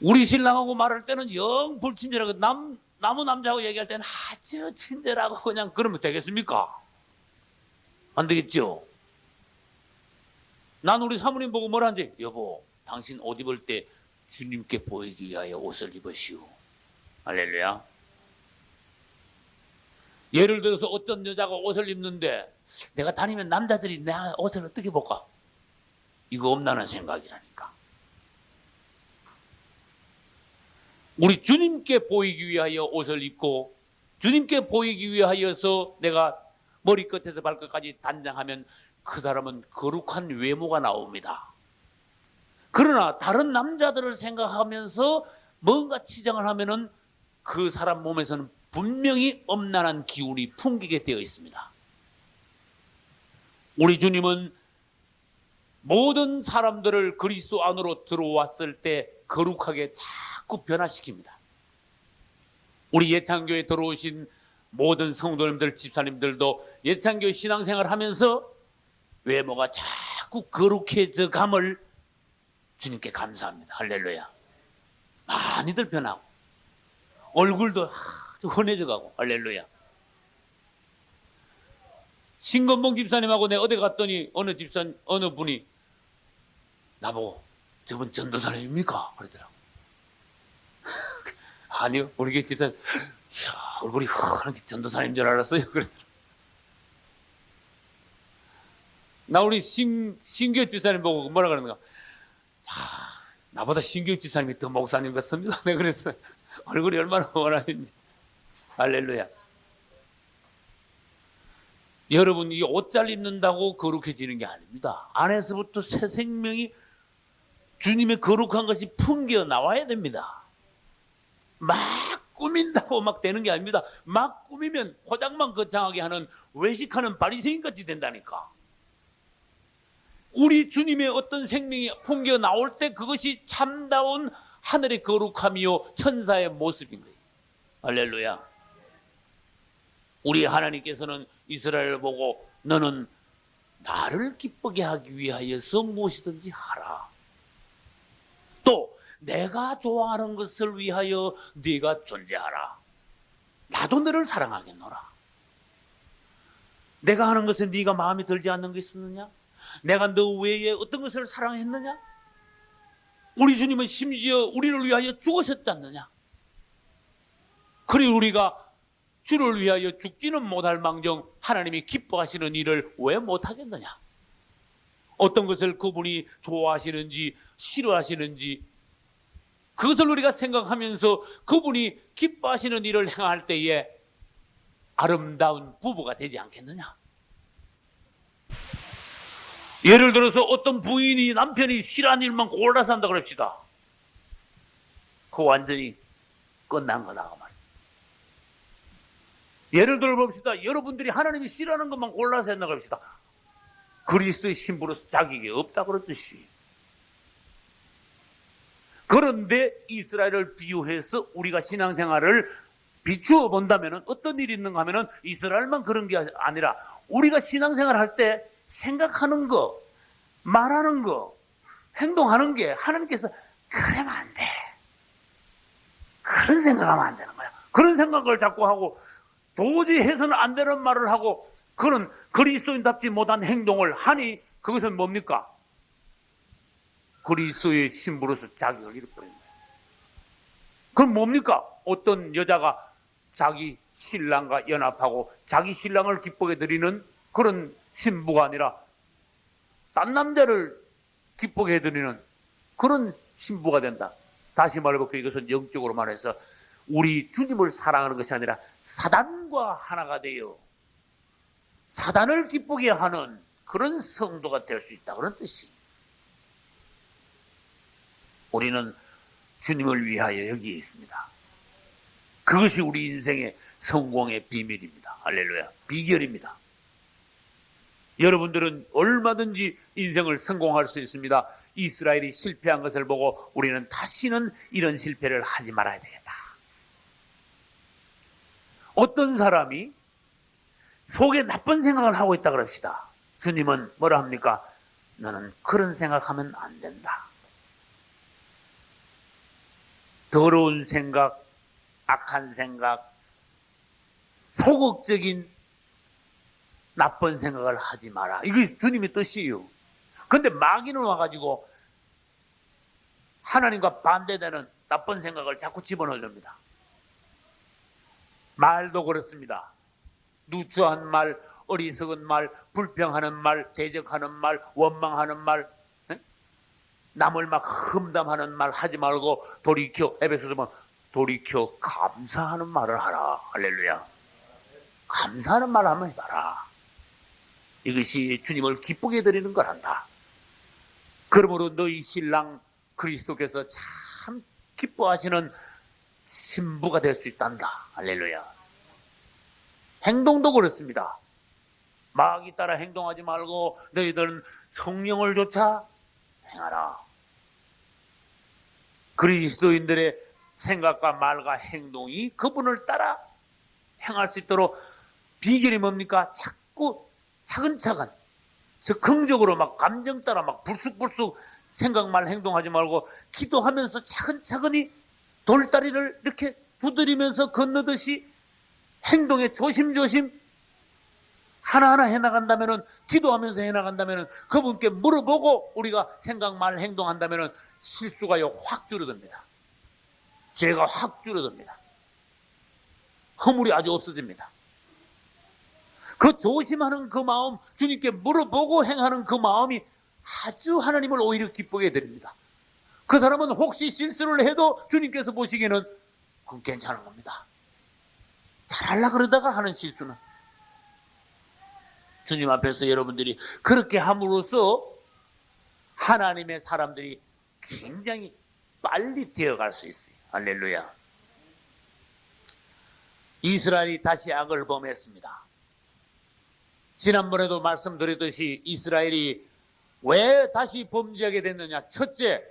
우리 신랑하고 말할 때는 영 불친절하고 남의 남자하고 얘기할 때는 아주 친절하고 그냥 그러면 되겠습니까? 안 되겠죠? 난 우리 사모님 보고 뭐라 하는지, 여보, 당신 옷 입을 때 주님께 보이기 위하여 옷을 입으시오. 할렐루야. 예를 들어서 어떤 여자가 옷을 입는데 내가 다니면 남자들이 내 옷을 어떻게 볼까? 이거 없나는 생각이라니까. 우리 주님께 보이기 위하여 옷을 입고 주님께 보이기 위하여서 내가 머리끝에서 발끝까지 단장하면 그 사람은 거룩한 외모가 나옵니다. 그러나 다른 남자들을 생각하면서 뭔가 치장을 하면은 그 사람 몸에서는 분명히 엄란한 기운이 풍기게 되어 있습니다. 우리 주님은 모든 사람들을 그리스도 안으로 들어왔을 때 거룩하게 자꾸 변화시킵니다. 우리 예창교에 들어오신 모든 성도님들, 집사님들도 예창교 신앙생활 하면서 외모가 자꾸 거룩해져 감을 주님께 감사합니다. 할렐루야. 많이들 변하고 얼굴도 아주 환해져 가고. 할렐루야. 신건봉 집사님하고 내가 어디 갔더니 어느 분이 나보고 저분 전도사님입니까? 그러더라고. 아니요, 우리 교회 집사님 얼굴이 환하게 전도사님인 줄 알았어요. 그러더라고. 나 우리 신교 집사님 보고 뭐라 그러는가? 나보다 신경 집사님이 더 목사님 같습니다. 내가 그래서 얼굴이 얼마나 원하는지. 할렐루야. 여러분, 이 옷 잘 입는다고 거룩해지는 게 아닙니다. 안에서부터 새 생명이 주님의 거룩한 것이 풍겨 나와야 됩니다. 막 꾸민다고 막 되는 게 아닙니다. 막 꾸미면 포장만 거창하게 하는 외식하는 바리새인 같이 된다니까. 우리 주님의 어떤 생명이 풍겨 나올 때 그것이 참다운 하늘의 거룩함이요 천사의 모습인 거예요. 할렐루야. 우리 하나님께서는 이스라엘을 보고 너는 나를 기쁘게 하기 위하여서 무엇이든지 하라. 또 내가 좋아하는 것을 위하여 네가 존재하라. 나도 너를 사랑하겠노라. 내가 하는 것에 네가 마음에 들지 않는 게 있었느냐? 내가 너 외에 어떤 것을 사랑했느냐? 우리 주님은 심지어 우리를 위하여 죽으셨지 않느냐? 그리 우리가 주를 위하여 죽지는 못할 망정 하나님이 기뻐하시는 일을 왜 못하겠느냐? 어떤 것을 그분이 좋아하시는지 싫어하시는지 그것을 우리가 생각하면서 그분이 기뻐하시는 일을 행할 때에 아름다운 부부가 되지 않겠느냐? 예를 들어서 어떤 부인이 남편이 싫어하는 일만 골라서 한다 그럽시다. 그거 완전히 끝난 거다 그 말이에요. 예를 들어 봅시다. 여러분들이 하나님이 싫어하는 것만 골라서 한다 그럽시다. 그리스도의 신부로서 자격이 없다 그렇듯이. 그런데 이스라엘을 비유해서 우리가 신앙생활을 비추어 본다면 어떤 일이 있는가 하면 이스라엘만 그런 게 아니라 우리가 신앙생활 할 때 생각하는 거, 말하는 거, 행동하는 게 하나님께서 그러면 안 돼. 그런 생각하면 안 되는 거야. 그런 생각을 자꾸 하고 도저히 해서는 안 되는 말을 하고 그런 그리스도인답지 못한 행동을 하니 그것은 뭡니까? 그리스도의 신부로서 자격을 잃어버린 거예요. 그럼 뭡니까? 어떤 여자가 자기 신랑과 연합하고 자기 신랑을 기쁘게 드리는 그런 신부가 아니라 딴 남자를 기쁘게 해드리는 그런 신부가 된다. 다시 말해볼게요. 이것은 영적으로 말해서 우리 주님을 사랑하는 것이 아니라 사단과 하나가 되어 사단을 기쁘게 하는 그런 성도가 될 수 있다. 그런 뜻이. 우리는 주님을 위하여 여기에 있습니다. 그것이 우리 인생의 성공의 비밀입니다. 할렐루야. 비결입니다. 여러분들은 얼마든지 인생을 성공할 수 있습니다. 이스라엘이 실패한 것을 보고 우리는 다시는 이런 실패를 하지 말아야 되겠다. 어떤 사람이 속에 나쁜 생각을 하고 있다 그럽시다. 주님은 뭐라 합니까? 너는 그런 생각하면 안 된다. 더러운 생각, 악한 생각, 소극적인 나쁜 생각을 하지 마라. 이게 주님의 뜻이에요. 그런데 마귀는 와가지고 하나님과 반대되는 나쁜 생각을 자꾸 집어넣습니다. 말도 그렇습니다. 누추한 말, 어리석은 말, 불평하는 말, 대적하는 말, 원망하는 말, 남을 막 험담하는 말 하지 말고 돌이켜, 에베소서 보면 돌이켜 감사하는 말을 하라. 할렐루야. 감사하는 말을 한번 해봐라. 이것이 주님을 기쁘게 해드리는 거란다. 그러므로 너희 신랑 그리스도께서 참 기뻐하시는 신부가 될 수 있단다. 할렐루야. 행동도 그렇습니다. 마귀 따라 행동하지 말고 너희들은 성령을 쫓아 행하라. 그리스도인들의 생각과 말과 행동이 그분을 따라 행할 수 있도록 비결이 뭡니까? 자꾸 차근차근 긍정적으로 막 감정 따라 막 불쑥불쑥 생각 말 행동하지 말고 기도하면서 차근차근히 돌다리를 이렇게 두드리면서 건너듯이 행동에 조심조심 하나하나 해나간다면은, 기도하면서 해나간다면은, 그분께 물어보고 우리가 생각 말 행동한다면은 실수가요 확 줄어듭니다. 죄가 확 줄어듭니다. 허물이 아주 없어집니다. 그 조심하는 그 마음, 주님께 물어보고 행하는 그 마음이 아주 하나님을 오히려 기쁘게 해드립니다. 그 사람은 혹시 실수를 해도 주님께서 보시기에는 그건 괜찮은 겁니다. 잘하려고 그러다가 하는 실수는 주님 앞에서 여러분들이 그렇게 함으로써 하나님의 사람들이 굉장히 빨리 되어갈 수 있어요. 할렐루야. 이스라엘이 다시 악을 범했습니다. 지난번에도 말씀드렸듯이 이스라엘이 왜 다시 범죄하게 됐느냐. 첫째,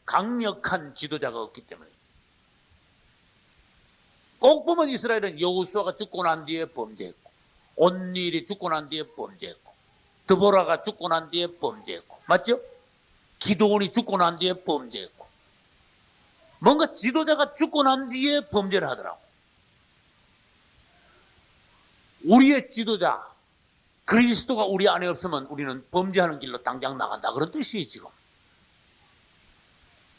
강력한 지도자가 없기 때문에. 꼭 보면 이스라엘은 여호수아가 죽고 난 뒤에 범죄했고, 온니엘이 죽고 난 뒤에 범죄했고, 드보라가 죽고 난 뒤에 범죄했고, 맞죠? 기드온이 죽고 난 뒤에 범죄했고, 뭔가 지도자가 죽고 난 뒤에 범죄를 하더라고. 우리의 지도자 그리스도가 우리 안에 없으면 우리는 범죄하는 길로 당장 나간다, 그런 뜻이에요. 지금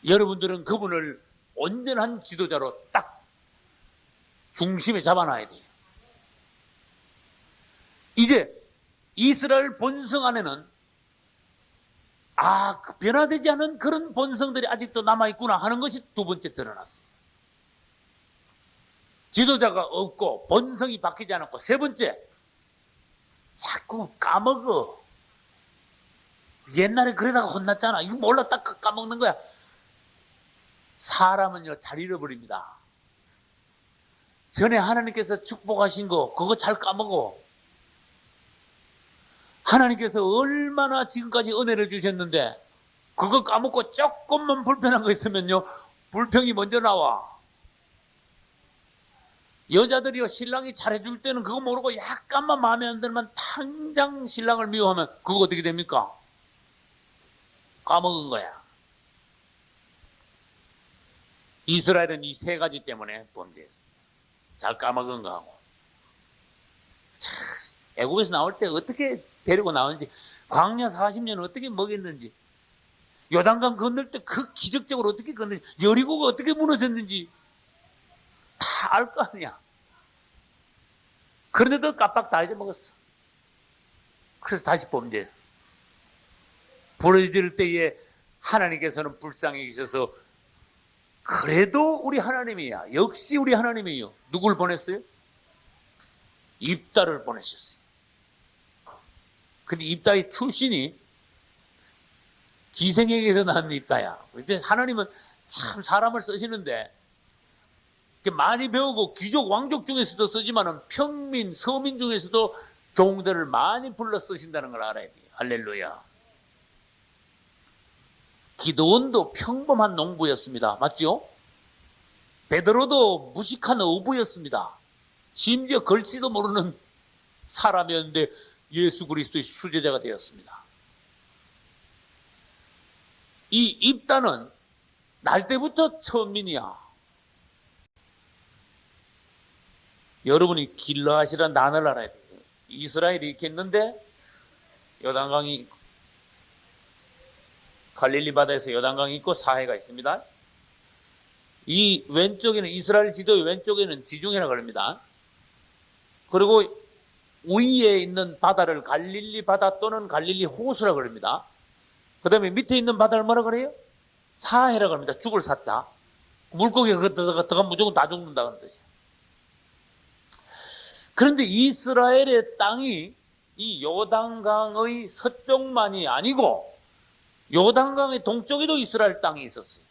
여러분들은 그분을 온전한 지도자로 딱 중심에 잡아놔야 돼요. 이제 이스라엘 본성 안에는 변화되지 않은 그런 본성들이 아직도 남아있구나 하는 것이 두 번째 드러났어요. 지도자가 없고 본성이 바뀌지 않았고, 세 번째, 자꾸 까먹어. 옛날에 그러다가 혼났잖아. 이거 몰라, 딱 까먹는 거야. 사람은요, 잘 잃어버립니다. 전에 하나님께서 축복하신 거 그거 잘 까먹어. 하나님께서 얼마나 지금까지 은혜를 주셨는데 그거 까먹고 조금만 불편한 거 있으면요, 불평이 먼저 나와. 여자들이요, 신랑이 잘해줄 때는 그거 모르고 약간만 마음에 안 들면 당장 신랑을 미워하면 그거 어떻게 됩니까? 까먹은 거야. 이스라엘은 이 세 가지 때문에 범죄했어. 잘 까먹은 거하고, 애국에서 나올 때 어떻게 데리고 나오는지, 광야 40년 어떻게 먹였는지, 요단강 건널 때 그 기적적으로 어떻게 건널지, 여리고가 어떻게 무너졌는지 다 알 거 아니야. 그런데도 깜빡 다 잊어먹었어. 그래서 다시 범죄했어. 불을 지를 때에 하나님께서는 불쌍히 계셔서 그래도 우리 하나님이야, 역시 우리 하나님이요, 누굴 보냈어요? 입다를 보내셨어요. 근데 입다의 출신이 기생에게서 난 입다야. 하나님은 참 사람을 쓰시는데 많이 배우고 귀족 왕족 중에서도 쓰지만은 평민 서민 중에서도 종들을 많이 불러 쓰신다는 걸 알아야 돼요. 할렐루야. 기드온도 평범한 농부였습니다. 맞죠? 베드로도 무식한 어부였습니다. 심지어 글씨도 모르는 사람이었는데 예수 그리스도의 수제자가 되었습니다. 이 입다는 날 때부터 천민이야. 여러분이 길르앗이라는 단어를 알아야 돼요. 이스라엘이 이렇게 있는데 요단강이 있고, 갈릴리 바다에서 요단강이 있고 사해가 있습니다. 이 왼쪽에는, 이스라엘 지도의 왼쪽에는 지중해라 그럽니다. 그리고 위에 있는 바다를 갈릴리 바다 또는 갈릴리 호수라 그럽니다. 그 다음에 밑에 있는 바다를 뭐라 그래요? 사해라 그럽니다. 죽을 사자. 물고기가 들어가면 무조건 다 죽는다는 뜻이에요. 그런데 이스라엘의 땅이 이 요단강의 서쪽만이 아니고 요단강의 동쪽에도 이스라엘 땅이 있었어요.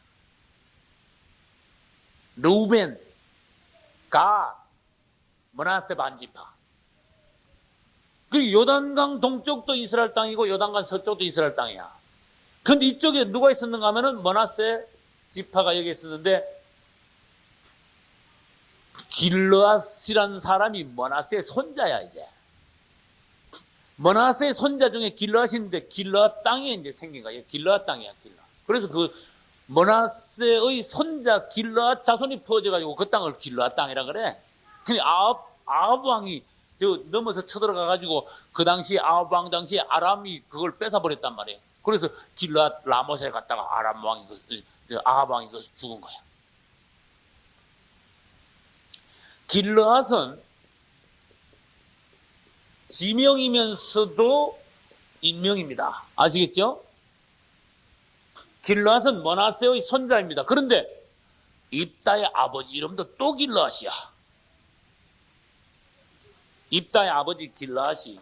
르우벤, 갓, 므낫세 반지파. 그 요단강 동쪽도 이스라엘 땅이고 요단강 서쪽도 이스라엘 땅이야. 그런데 이쪽에 누가 있었는가 하면은 므낫세 지파가 여기 있었는데, 길르앗이라는 사람이 므낫세의 손자야. 이제 므낫세의 손자 중에 길르앗인데 길르앗 땅에 이제 생긴 거야. 길르앗 땅이야, 길르앗. 그래서 그 므낫세의 손자 길르앗 자손이 퍼져가지고 그 땅을 길르앗 땅이라 그래. 근데 아합 왕이 넘어서 쳐들어가가지고 그 당시 아합 왕 당시에 아람이 그걸 뺏어버렸단 말이에요. 그래서 길르앗 라못에 갔다가 아람 왕이 아합 왕이 죽은 거야. 길르앗은 지명이면서도 인명입니다. 아시겠죠? 길르앗은 머나세의 손자입니다. 그런데 입다의 아버지 이름도 또 길르앗이야. 입다의 아버지 길르앗이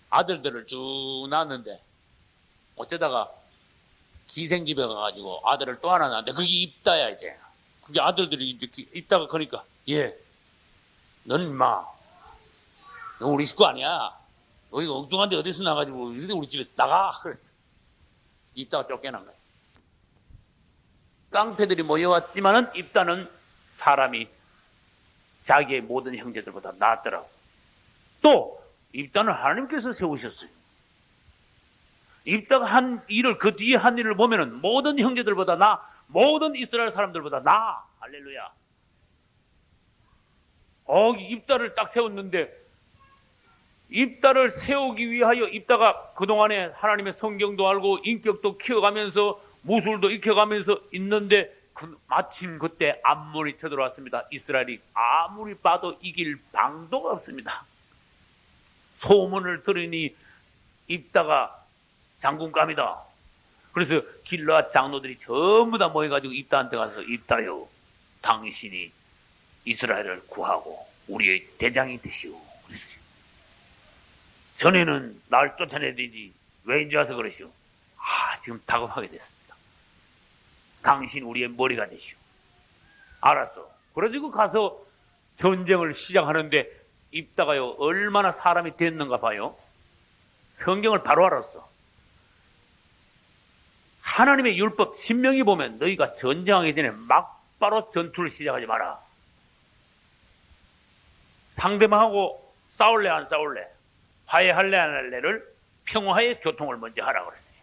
아들들을 쭉 낳았는데 어쩌다가 기생집에 가가지고 아들을 또 하나 낳았는데 그게 입다야. 이제 그게 아들들이 이제 입다가 크니까 넌 인마 너 우리 식구 아니야. 너희가 엉뚱한데 어디서 나가지고 우리 집에 나가. 그랬어. 입다가 쫓겨난 거야. 깡패들이 모여왔지만은 입다는 사람이 자기의 모든 형제들보다 낫더라고. 또 입다는 하나님께서 세우셨어요. 입다가 한 일을, 그 뒤에 한 일을 보면은 모든 형제들보다 모든 이스라엘 사람들보다 할렐루야. 입다를 딱 세웠는데, 입다를 세우기 위하여 입다가 그동안에 하나님의 성경도 알고 인격도 키워가면서 무술도 익혀가면서 있는데 마침 그때 암몬이 쳐들어왔습니다. 이스라엘이 아무리 봐도 이길 방도가 없습니다. 소문을 들으니 입다가 장군감이다. 그래서 길르앗 장로들이 전부 다 모여가지고 입다한테 가서 입다요, 당신이 이스라엘을 구하고 우리의 대장이 되시오. 그랬어요. 전에는 날 쫓아내야 되지 왜 이제 와서 그러시오? 지금 다급하게 됐습니다. 당신 우리의 머리가 되시오. 알았어. 그래가지고 가서 전쟁을 시작하는데 입다가요 얼마나 사람이 됐는가 봐요. 성경을 바로 알았어. 하나님의 율법 신명기 보면 너희가 전쟁하기 전에 막바로 전투를 시작하지 마라. 상대방하고 싸울래 안 싸울래, 화해할래 안 할래를 평화의 교통을 먼저 하라 그랬어요.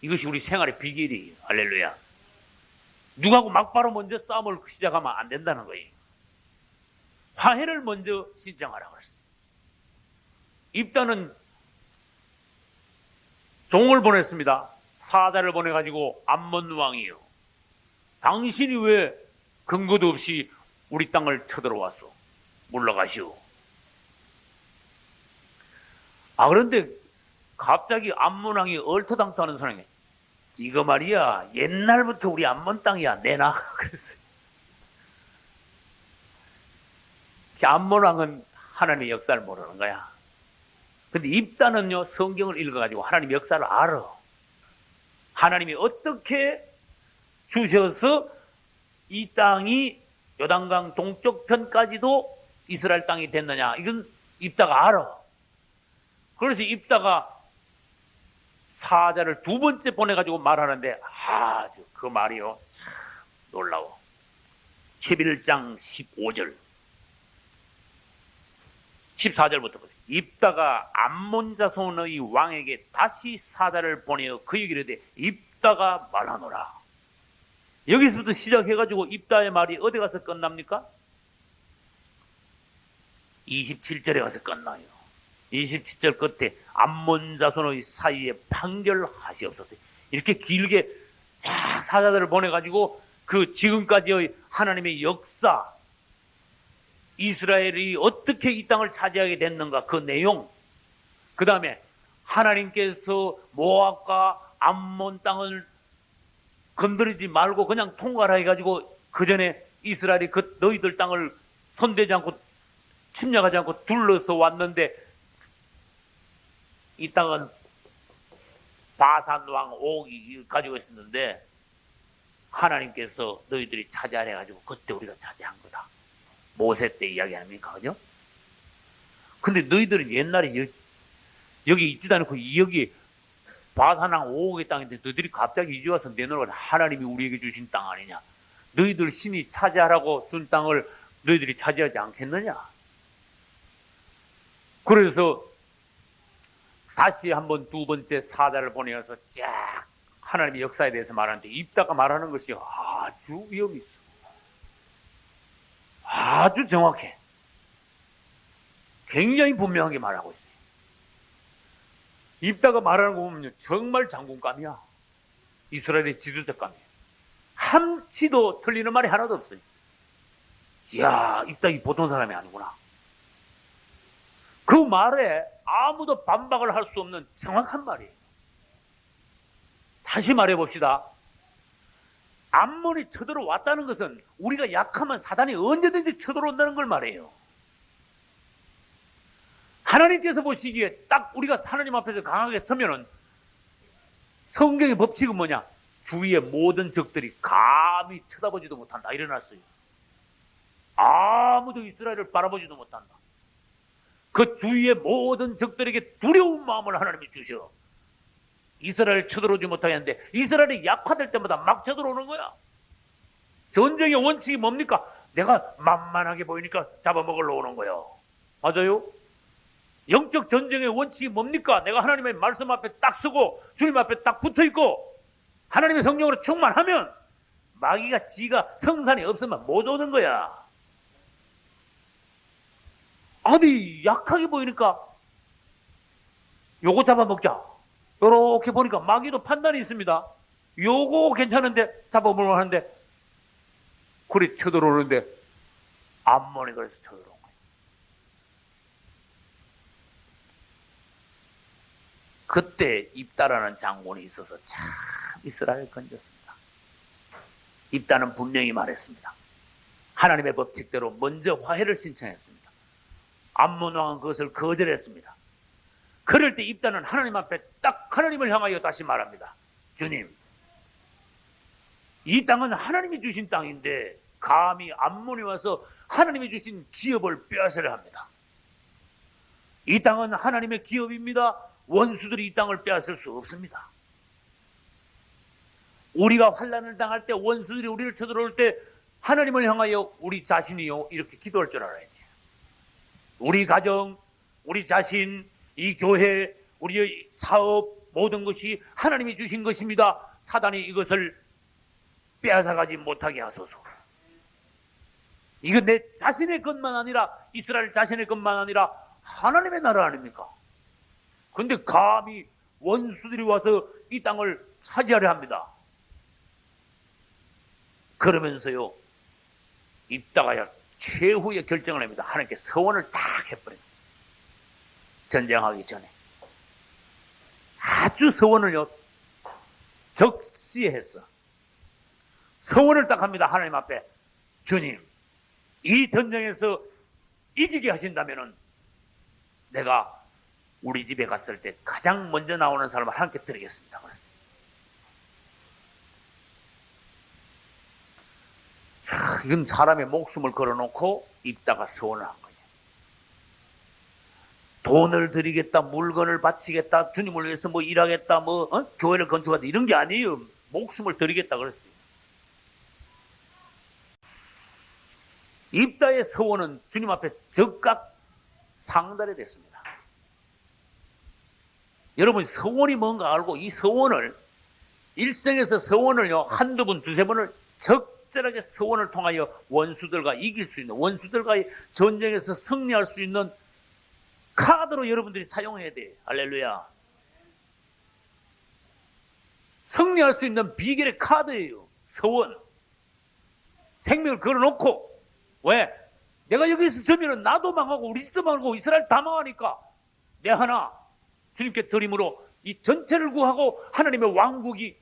이것이 우리 생활의 비결이에요. 할렐루야. 누구하고 막바로 먼저 싸움을 시작하면 안 된다는 거예요. 화해를 먼저 신청하라 그랬어요. 입다는 종을 보냈습니다. 사자를 보내가지고 암몬 왕이요, 당신이 왜 근거도 없이 우리 땅을 쳐들어왔어? 물러가시오. 그런데 갑자기 암몬 왕이 얼토당토하는 사람이, 이거 말이야 옛날부터 우리 암몬 땅이야, 내놔. 그랬어요. 암몬 왕은 하나님의 역사를 모르는 거야. 근데 입다는요 성경을 읽어가지고 하나님 역사를 알아. 하나님이 어떻게 주셔서 이 땅이 요단강 동쪽 편까지도 이스라엘 땅이 됐느냐, 이건 입다가 알아. 그래서 입다가 사자를 두 번째 보내가지고 말하는데 아주 그 말이요 참 놀라워. 11장 15절 14절부터 보세요. 입다가 암몬 자손의 왕에게 다시 사자를 보내어 그에게 이르되 입다가 말하노라. 여기서부터 시작해가지고 입다의 말이 어디 가서 끝납니까? 27절에 가서 끝나요. 27절 끝에 암몬 자손의 사이에 판결하시옵소서. 이렇게 길게 쫙 사자들을 보내가지고 그 지금까지의 하나님의 역사, 이스라엘이 어떻게 이 땅을 차지하게 됐는가 그 내용, 그 다음에 하나님께서 모압과 암몬 땅을 건드리지 말고 그냥 통과를 해가지고 그 전에 이스라엘이 그 너희들 땅을 손대지 않고 침략하지 않고 둘러서 왔는데 이 땅은 바산 왕 옥이 가지고 있었는데 하나님께서 너희들이 차지하래 가지고 그때 우리가 차지한 거다. 모세 때 이야기 아닙니까? 그죠? 근데 너희들은 옛날에 여기 있지도 않고 여기 바산왕 옥의 땅인데 너희들이 갑자기 이제 와서 내놓으라. 하나님이 우리에게 주신 땅 아니냐? 너희들 신이 차지하라고 준 땅을 너희들이 차지하지 않겠느냐? 그래서 다시 한번 두 번째 사자를 보내어서 쫙 하나님의 역사에 대해서 말하는데 입다가 말하는 것이 아주 위험이 있어. 아주 정확해. 굉장히 분명하게 말하고 있어요. 입다가 말하는 거 보면 정말 장군감이야. 이스라엘의 지도자감이야. 한치도 틀리는 말이 하나도 없어요. 이야, 입다이 보통 사람이 아니구나. 그 말에 아무도 반박을 할 수 없는 정확한 말이에요. 다시 말해봅시다. 암몬이 쳐들어왔다는 것은 우리가 약하면 사단이 언제든지 쳐들어온다는 걸 말해요. 하나님께서 보시기에 딱 우리가 하나님 앞에서 강하게 서면은 성경의 법칙은 뭐냐? 주위의 모든 적들이 감히 쳐다보지도 못한다. 일어났어요. 아무도 이스라엘을 바라보지도 못한다. 그 주위의 모든 적들에게 두려운 마음을 하나님이 주셔. 이스라엘 쳐들어오지 못하게 하는데 이스라엘이 약화될 때마다 막 쳐들어오는 거야. 전쟁의 원칙이 뭡니까? 내가 만만하게 보이니까 잡아먹으러 오는 거예요. 맞아요? 영적 전쟁의 원칙이 뭡니까? 내가 하나님의 말씀 앞에 딱 서고 주님 앞에 딱 붙어있고 하나님의 성령으로 충만하면 마귀가 지가 성산이 없으면 못 오는 거야. 아니 약하게 보이니까 요거 잡아먹자. 요렇게 보니까 마귀도 판단이 있습니다. 요거 괜찮은데 잡아먹으려 하는데 그리 쳐들어오는데 암몬이 그래서 쳐들어온 거예요. 그때 입다라는 장군이 있어서 참 이스라엘을 건졌습니다. 입다는 분명히 말했습니다. 하나님의 법칙대로 먼저 화해를 신청했습니다. 암몬 왕은 그것을 거절했습니다. 그럴 때 입다는 하나님 앞에 딱 하나님을 향하여 다시 말합니다. 주님, 이 땅은 하나님이 주신 땅인데 감히 암몬이 와서 하나님이 주신 기업을 빼앗으려 합니다. 이 땅은 하나님의 기업입니다. 원수들이 이 땅을 빼앗을 수 없습니다. 우리가 환난을 당할 때 원수들이 우리를 쳐들어올 때 하나님을 향하여 우리 자신이요 이렇게 기도할 줄 알아야 돼요. 우리 가정, 우리 자신, 이 교회, 우리의 사업 모든 것이 하나님이 주신 것입니다. 사단이 이것을 빼앗아가지 못하게 하소서. 이거 내 자신의 것만 아니라 이스라엘 자신의 것만 아니라 하나님의 나라 아닙니까? 근데 감히 원수들이 와서 이 땅을 차지하려 합니다. 그러면서요 입다가 최후의 결정을 합니다. 하나님께 서원을 딱 해버립니다. 전쟁하기 전에 아주 서원을요 적시했어. 서원을 딱 합니다. 하나님 앞에 주님 이 전쟁에서 이기게 하신다면은 내가 우리 집에 갔을 때 가장 먼저 나오는 사람을 하나님께 드리겠습니다. 그랬어요. 이건 사람의 목숨을 걸어놓고 입다가 서원을 한 거예요. 돈을 드리겠다, 물건을 바치겠다, 주님을 위해서 뭐 일하겠다, 교회를 건축하겠다 이런 게 아니에요. 목숨을 드리겠다 그랬어요. 입다의 서원은 주님 앞에 즉각 상달이 됐습니다. 여러분 서원이 뭔가 알고 이 서원을 일생에서 서원을요 한두 번, 두세 번을 적절하게 서원을 통하여 원수들과 이길 수 있는 원수들과의 전쟁에서 승리할 수 있는 카드로 여러분들이 사용해야 돼요. 할렐루야. 승리할 수 있는 비결의 카드예요. 서원. 생명을 걸어놓고 왜? 내가 여기서 저면은 나도 망하고 우리 집도 망하고 이스라엘 다 망하니까 내 하나 주님께 드림으로 이 전체를 구하고 하나님의 왕국이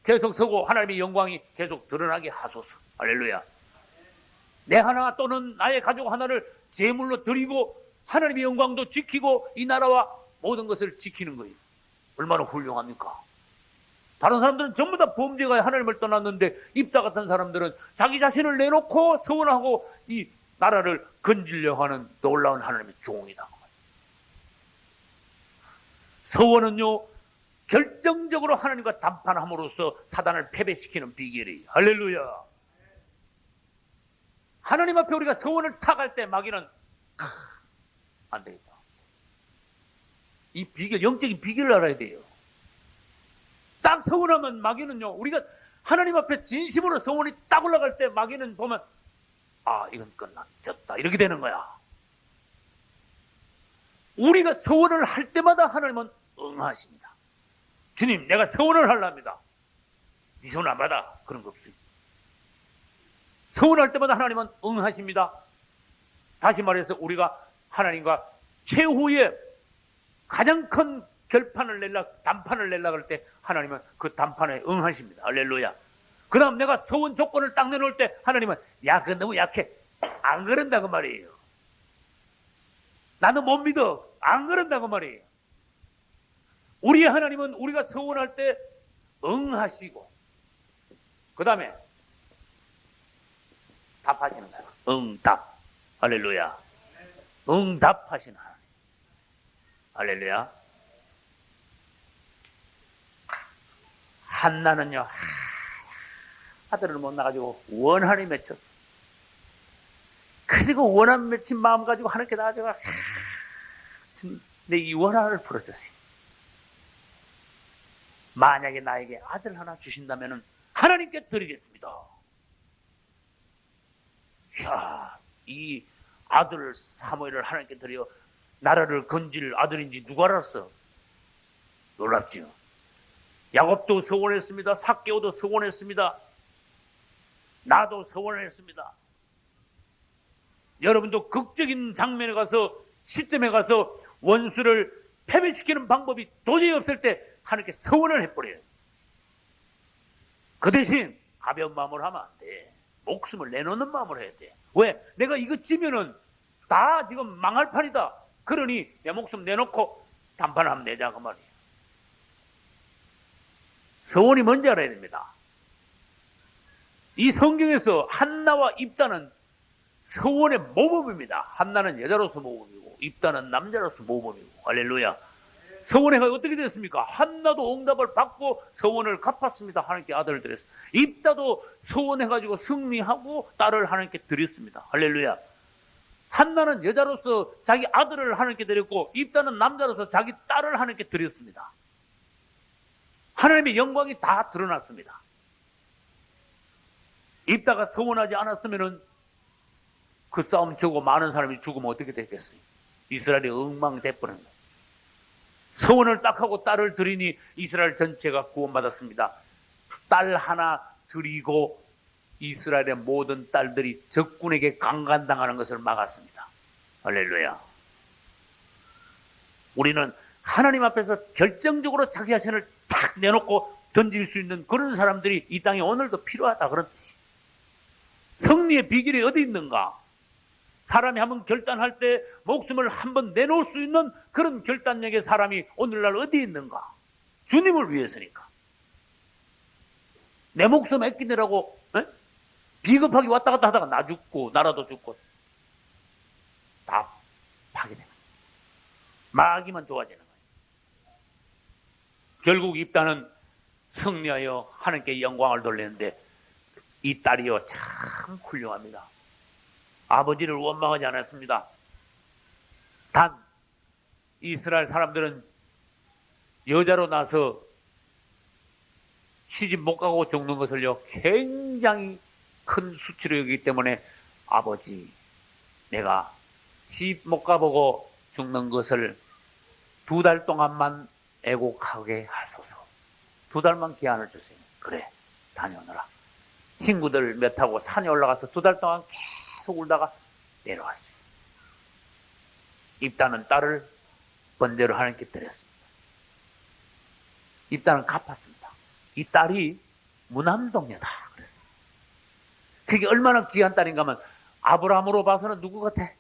계속 서고 하나님의 영광이 계속 드러나게 하소서. 할렐루야. 내 하나 또는 나의 가족 하나를 제물로 드리고 하나님의 영광도 지키고 이 나라와 모든 것을 지키는 거예요. 얼마나 훌륭합니까? 다른 사람들은 전부 다 범죄가 하나님을 떠났는데 입다 같은 사람들은 자기 자신을 내놓고 서원하고 이 나라를 건지려 하는 놀라운 하나님의 종이다. 서원은요 결정적으로 하나님과 담판함으로써 사단을 패배시키는 비결이에요. 할렐루야. 하나님 앞에 우리가 서원을 탁할 때 마귀는 안 되겠다. 이 비결, 영적인 비결을 알아야 돼요. 딱 서원하면 마귀는요 우리가 하나님 앞에 진심으로 서원이 딱 올라갈 때 마귀는 보면 아 이건 끝났다 이렇게 되는 거야. 우리가 서원을 할 때마다 하나님은 응하십니다. 주님 내가 서원을 하려합니다. 네 손 안 받아. 그런 거 없어요. 서원할 때마다 하나님은 응하십니다. 다시 말해서 우리가 하나님과 최후의 가장 큰 결판을 내려 단판을 내려 그럴 때 하나님은 그 단판에 응하십니다. 할렐루야. 그 다음 내가 서원 조건을 딱 내놓을 때 하나님은 야 그거 너무 약해 안 그런다고 말이에요. 나는 못 믿어 안 그런다고 말이에요. 우리의 하나님은 우리가 서원할 때 응하시고 그 다음에 답하시는 거야. 응답. 할렐루야. 응답하시는 하나님. 할렐루야. 한나는요 아들을 못 낳아가지고 원한이 맺혔어. 그리고 원한 맺힌 마음 가지고 하나님께 나아져가 내 이 원한을 풀어주세요. 만약에 나에게 아들 하나 주신다면 하나님께 드리겠습니다. 이야, 이 아들 사무엘을 하나님께 드려 나라를 건질 아들인지 누가 알았어? 놀랍죠. 야곱도 서원했습니다. 삭개오도 서원했습니다. 나도 서원했습니다. 여러분도 극적인 장면에 가서 시점에 가서 원수를 패배시키는 방법이 도저히 없을 때 하나님께 서원을 해버려요. 그 대신 가벼운 마음으로 하면 안 돼. 목숨을 내놓는 마음으로 해야 돼. 왜? 내가 이거 찌면은 다 지금 망할 판이다. 그러니 내 목숨 내놓고 단판을 한번 내자 그 말이에요. 서원이 뭔지 알아야 됩니다. 이 성경에서 한나와 입다는 서원의 모범입니다. 한나는 여자로서 모범이고 입다는 남자로서 모범이고. 할렐루야. 서원의 해가 어떻게 됐습니까? 한나도 응답을 받고 서원을 갚았습니다. 하나님께 아들을 드렸습니다. 입다도 서원해가지고 승리하고 딸을 하나님께 드렸습니다. 할렐루야. 한나는 여자로서 자기 아들을 하나님께 드렸고 입다는 남자로서 자기 딸을 하나님께 드렸습니다. 하나님의 영광이 다 드러났습니다. 입다가 서원하지 않았으면 그 싸움 지고 많은 사람이 죽으면 어떻게 됐겠어요? 이스라엘이 엉망돼버린 거예요. 서원을 딱 하고 딸을 드리니 이스라엘 전체가 구원받았습니다. 딸 하나 드리고 이스라엘의 모든 딸들이 적군에게 강간당하는 것을 막았습니다. 할렐루야. 우리는 하나님 앞에서 결정적으로 자기 자신을 탁 내놓고 던질 수 있는 그런 사람들이 이 땅에 오늘도 필요하다 그런 뜻이. 승리의 비결이 어디 있는가? 사람이 한번 결단할 때 목숨을 한번 내놓을 수 있는 그런 결단력의 사람이 오늘날 어디 있는가? 주님을 위해서니까. 내 목숨 아끼느라고 비겁하게 왔다 갔다 하다가 나 죽고 나라도 죽고 다 파괴됩니다. 마귀만 좋아지는 거예요. 결국 입다는 승리하여 하나님께 영광을 돌리는데 이 딸이요 참 훌륭합니다. 아버지를 원망하지 않았습니다. 단 이스라엘 사람들은 여자로 나서 시집 못 가고 죽는 것을요 굉장히 큰 수치로 여기기 때문에 아버지 내가 시집 못 가보고 죽는 것을 2달 동안만 애곡하게 하소서. 2달만 기한을 주세요. 그래 다녀오너라. 친구들 몇 하고 산에 올라가서 2달 동안 계속 울다가 내려왔어요. 입다는 딸을 번제로 하나님께 드렸습니다. 입다는 갚았습니다. 이 딸이 무남동녀다 그랬어요. 그게 얼마나 귀한 딸인가 하면 아브라함으로 봐서는 누구 같아?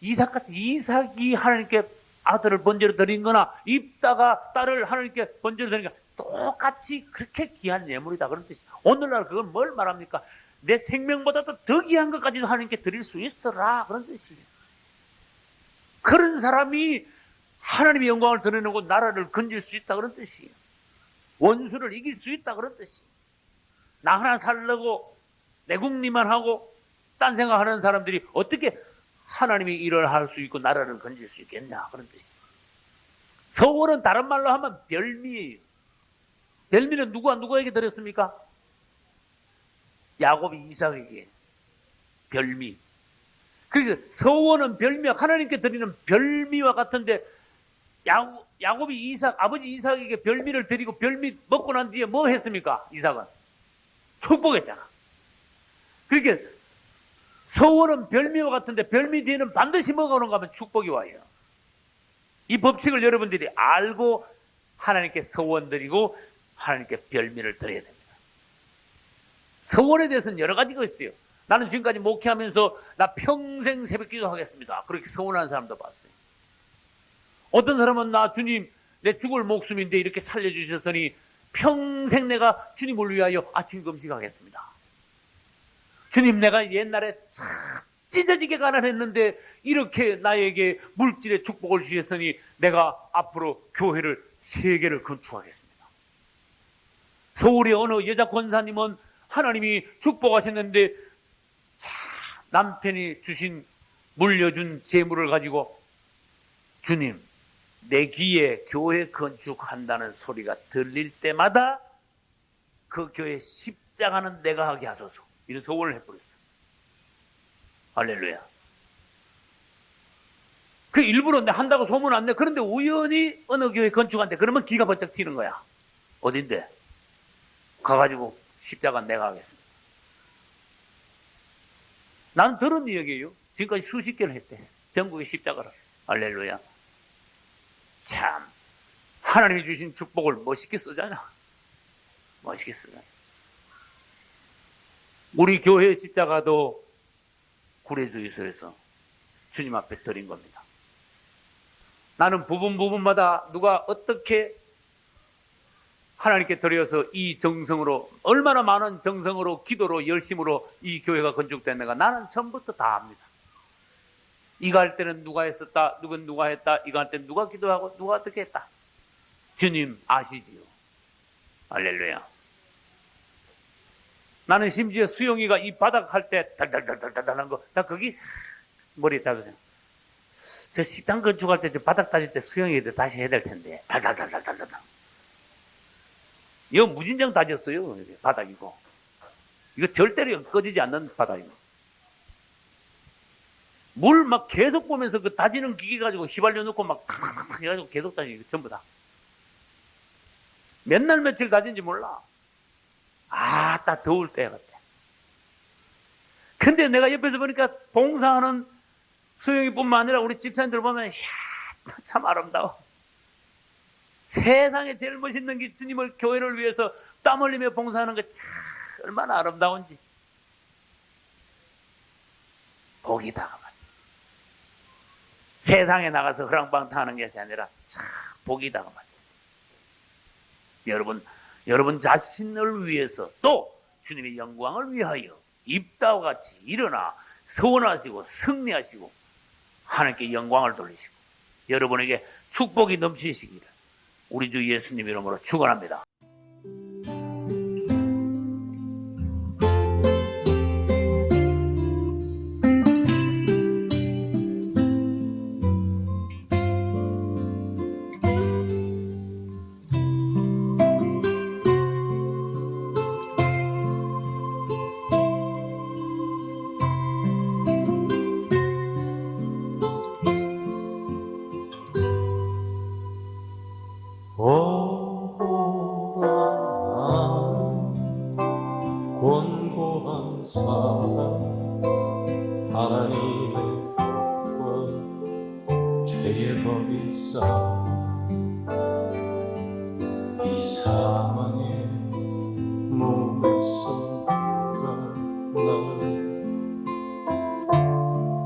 이삭 같아. 이삭이 하나님께 아들을 번제로 드린 거나 입다가 딸을 하나님께 번제로 드린 거나 똑같이 그렇게 귀한 예물이다 그런 뜻이. 오늘날 그건 뭘 말합니까? 내 생명보다도 더 귀한 것까지도 하나님께 드릴 수 있어라 그런 뜻이에요. 그런 사람이 하나님의 영광을 드러내고 나라를 건질 수 있다 그런 뜻이에요. 원수를 이길 수 있다 그런 뜻이에요. 나 하나 살려고 내 국리만 하고 딴 생각하는 사람들이 어떻게 하나님이 일을 할 수 있고 나라를 건질 수 있겠냐 그런 뜻이에요. 서원은 다른 말로 하면 별미예요. 별미는 누구에게 드렸습니까? 야곱이 이삭에게 별미. 그래서 서원은 별미, 하나님께 드리는 별미와 같은데 야곱이 아버지 이삭에게 별미를 드리고 별미 먹고 난 뒤에 뭐 했습니까? 이삭은 축복했잖아. 그러니까 서원은 별미와 같은데 별미 뒤에는 반드시 뭐가 오는가 하면 축복이 와요. 이 법칙을 여러분들이 알고 하나님께 서원 드리고 하나님께 별미를 드려야 됩니다. 서원에 대해서는 여러 가지가 있어요. 나는 지금까지 목회하면서 나 평생 새벽기도 하겠습니다, 그렇게 서원하는 사람도 봤어요. 어떤 사람은 나 주님 내 죽을 목숨인데 이렇게 살려주셨으니 평생 내가 주님을 위하여 아침 금식하겠습니다. 주님, 내가 옛날에 참 찢어지게 가난했는데 이렇게 나에게 물질의 축복을 주셨으니 내가 앞으로 교회를 3개를 건축하겠습니다. 서울의 어느 여자 권사님은 하나님이 축복하셨는데 남편이 물려준 재물을 가지고 주님, 내 귀에 교회 건축한다는 소리가 들릴 때마다 그 교회 십자가는 내가 하게 하소서, 이런 소원을 해버렸어. 할렐루야. 그 일부러 내 한다고 소문 안 내. 그런데 우연히 어느 교회 건축한대. 그러면 기가 번쩍 튀는 거야. 어딘데? 가가지고 십자가 내가 하겠습니다. 나는 들은 이야기예요. 지금까지 수십 개를 했대. 전국의 십자가를. 할렐루야. 참, 하나님이 주신 축복을 멋있게 쓰잖아. 멋있게 쓰잖아. 우리 교회 십자가도 구례주의소에서 주님 앞에 드린 겁니다. 나는 부분마다 누가 어떻게 하나님께 드려서 이 정성으로, 얼마나 많은 정성으로, 기도로, 열심으로 이 교회가 건축됐는가, 나는 처음부터 다 압니다. 이거 할 때는 누가 했었다, 누군 누가 했다, 이거 할 때는 누가 기도하고 누가 어떻게 했다, 주님 아시지요. 할렐루야. 나는 심지어 수영이가 이 바닥 할 때 달달달달달달한 거, 나 거기 머리에 따르세요. 저 식당 건축할 때 저 바닥 따질 때 수영이도 다시 해야 될 텐데 달달달달달달. 이거 무진장 다졌어요. 바닥이고 이거 절대로 꺼지지 않는 바닥이고, 물 막 계속 보면서 그 다지는 기계 가지고 휘발유 넣고 막 탁탁탁 해가지고 계속 다지고 전부 다 몇 날 며칠 다진지 몰라. 딱 더울 때 같아. 근데 내가 옆에서 보니까 봉사하는 수영이뿐만 아니라 우리 집사님들 보면 참 아름다워. 세상에 제일 멋있는 게 주님을, 교회를 위해서 땀 흘리며 봉사하는 거 참 얼마나 아름다운지. 복이다. 세상에 나가서 허랑방탕하는 것이 아니라 참 복이다. 여러분 자신을 위해서 또 주님의 영광을 위하여 입다와 같이 일어나 서원하시고 승리하시고 하나님께 영광을 돌리시고 여러분에게 축복이 넘치시기를 우리 주 예수님 이름으로 축원합니다. 곤고한 사랑 하나님의 법과 죄의 법이 쌓아 이 사망의 몸에서 날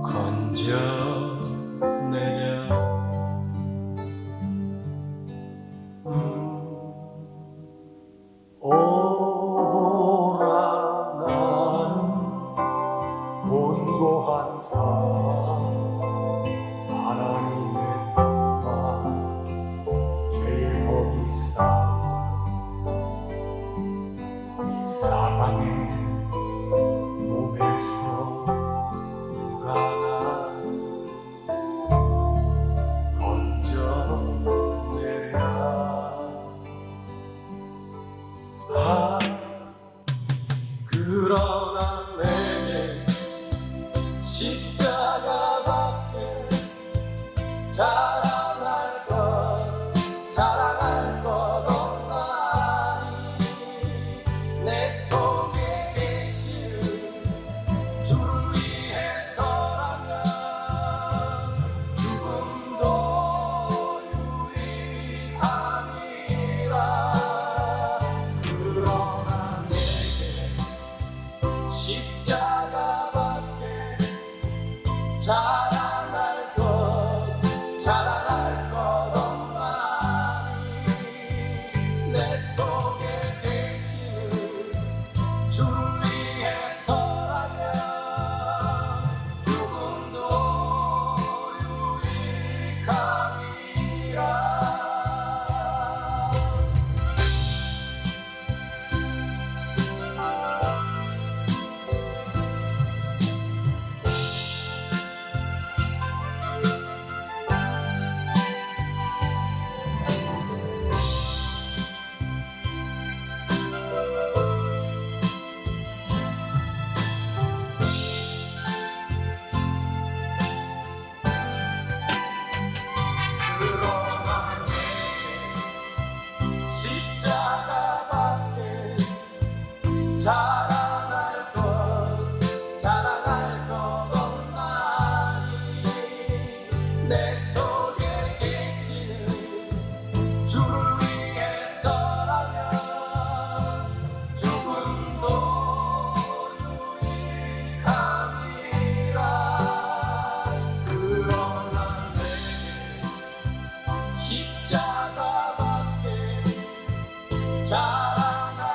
건져내랴. 곤고한 사랑 하나님의 법과 죄의 법이 쌓아 이 사망의 몸에서 누가 날 건져내랴. 그러나 십자가밖에 자랑할 것 없나니 내 속에 계시는 주를 위해서라면 죽음도 자랑할 것 없나니 내 속에 계시는 주 위해서라면 죽음도 유익함이라. 그러나 내게 십자가밖에 자랑할 것 없나니 내 속에 계시는 주를 위해서라면 죽음도 유익함이라. 그러나 내게 십자가밖에 자랑할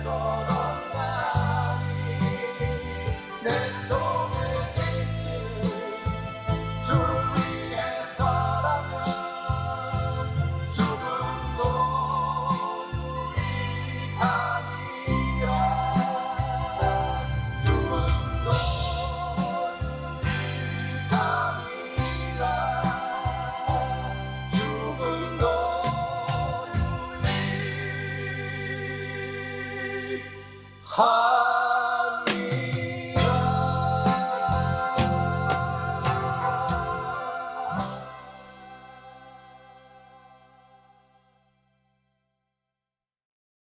것 없나니 내 속에 계시는 주 위해서라면 죽음도 유익함이라. 죽음도 유익함이라. 죽음도 유익함이라.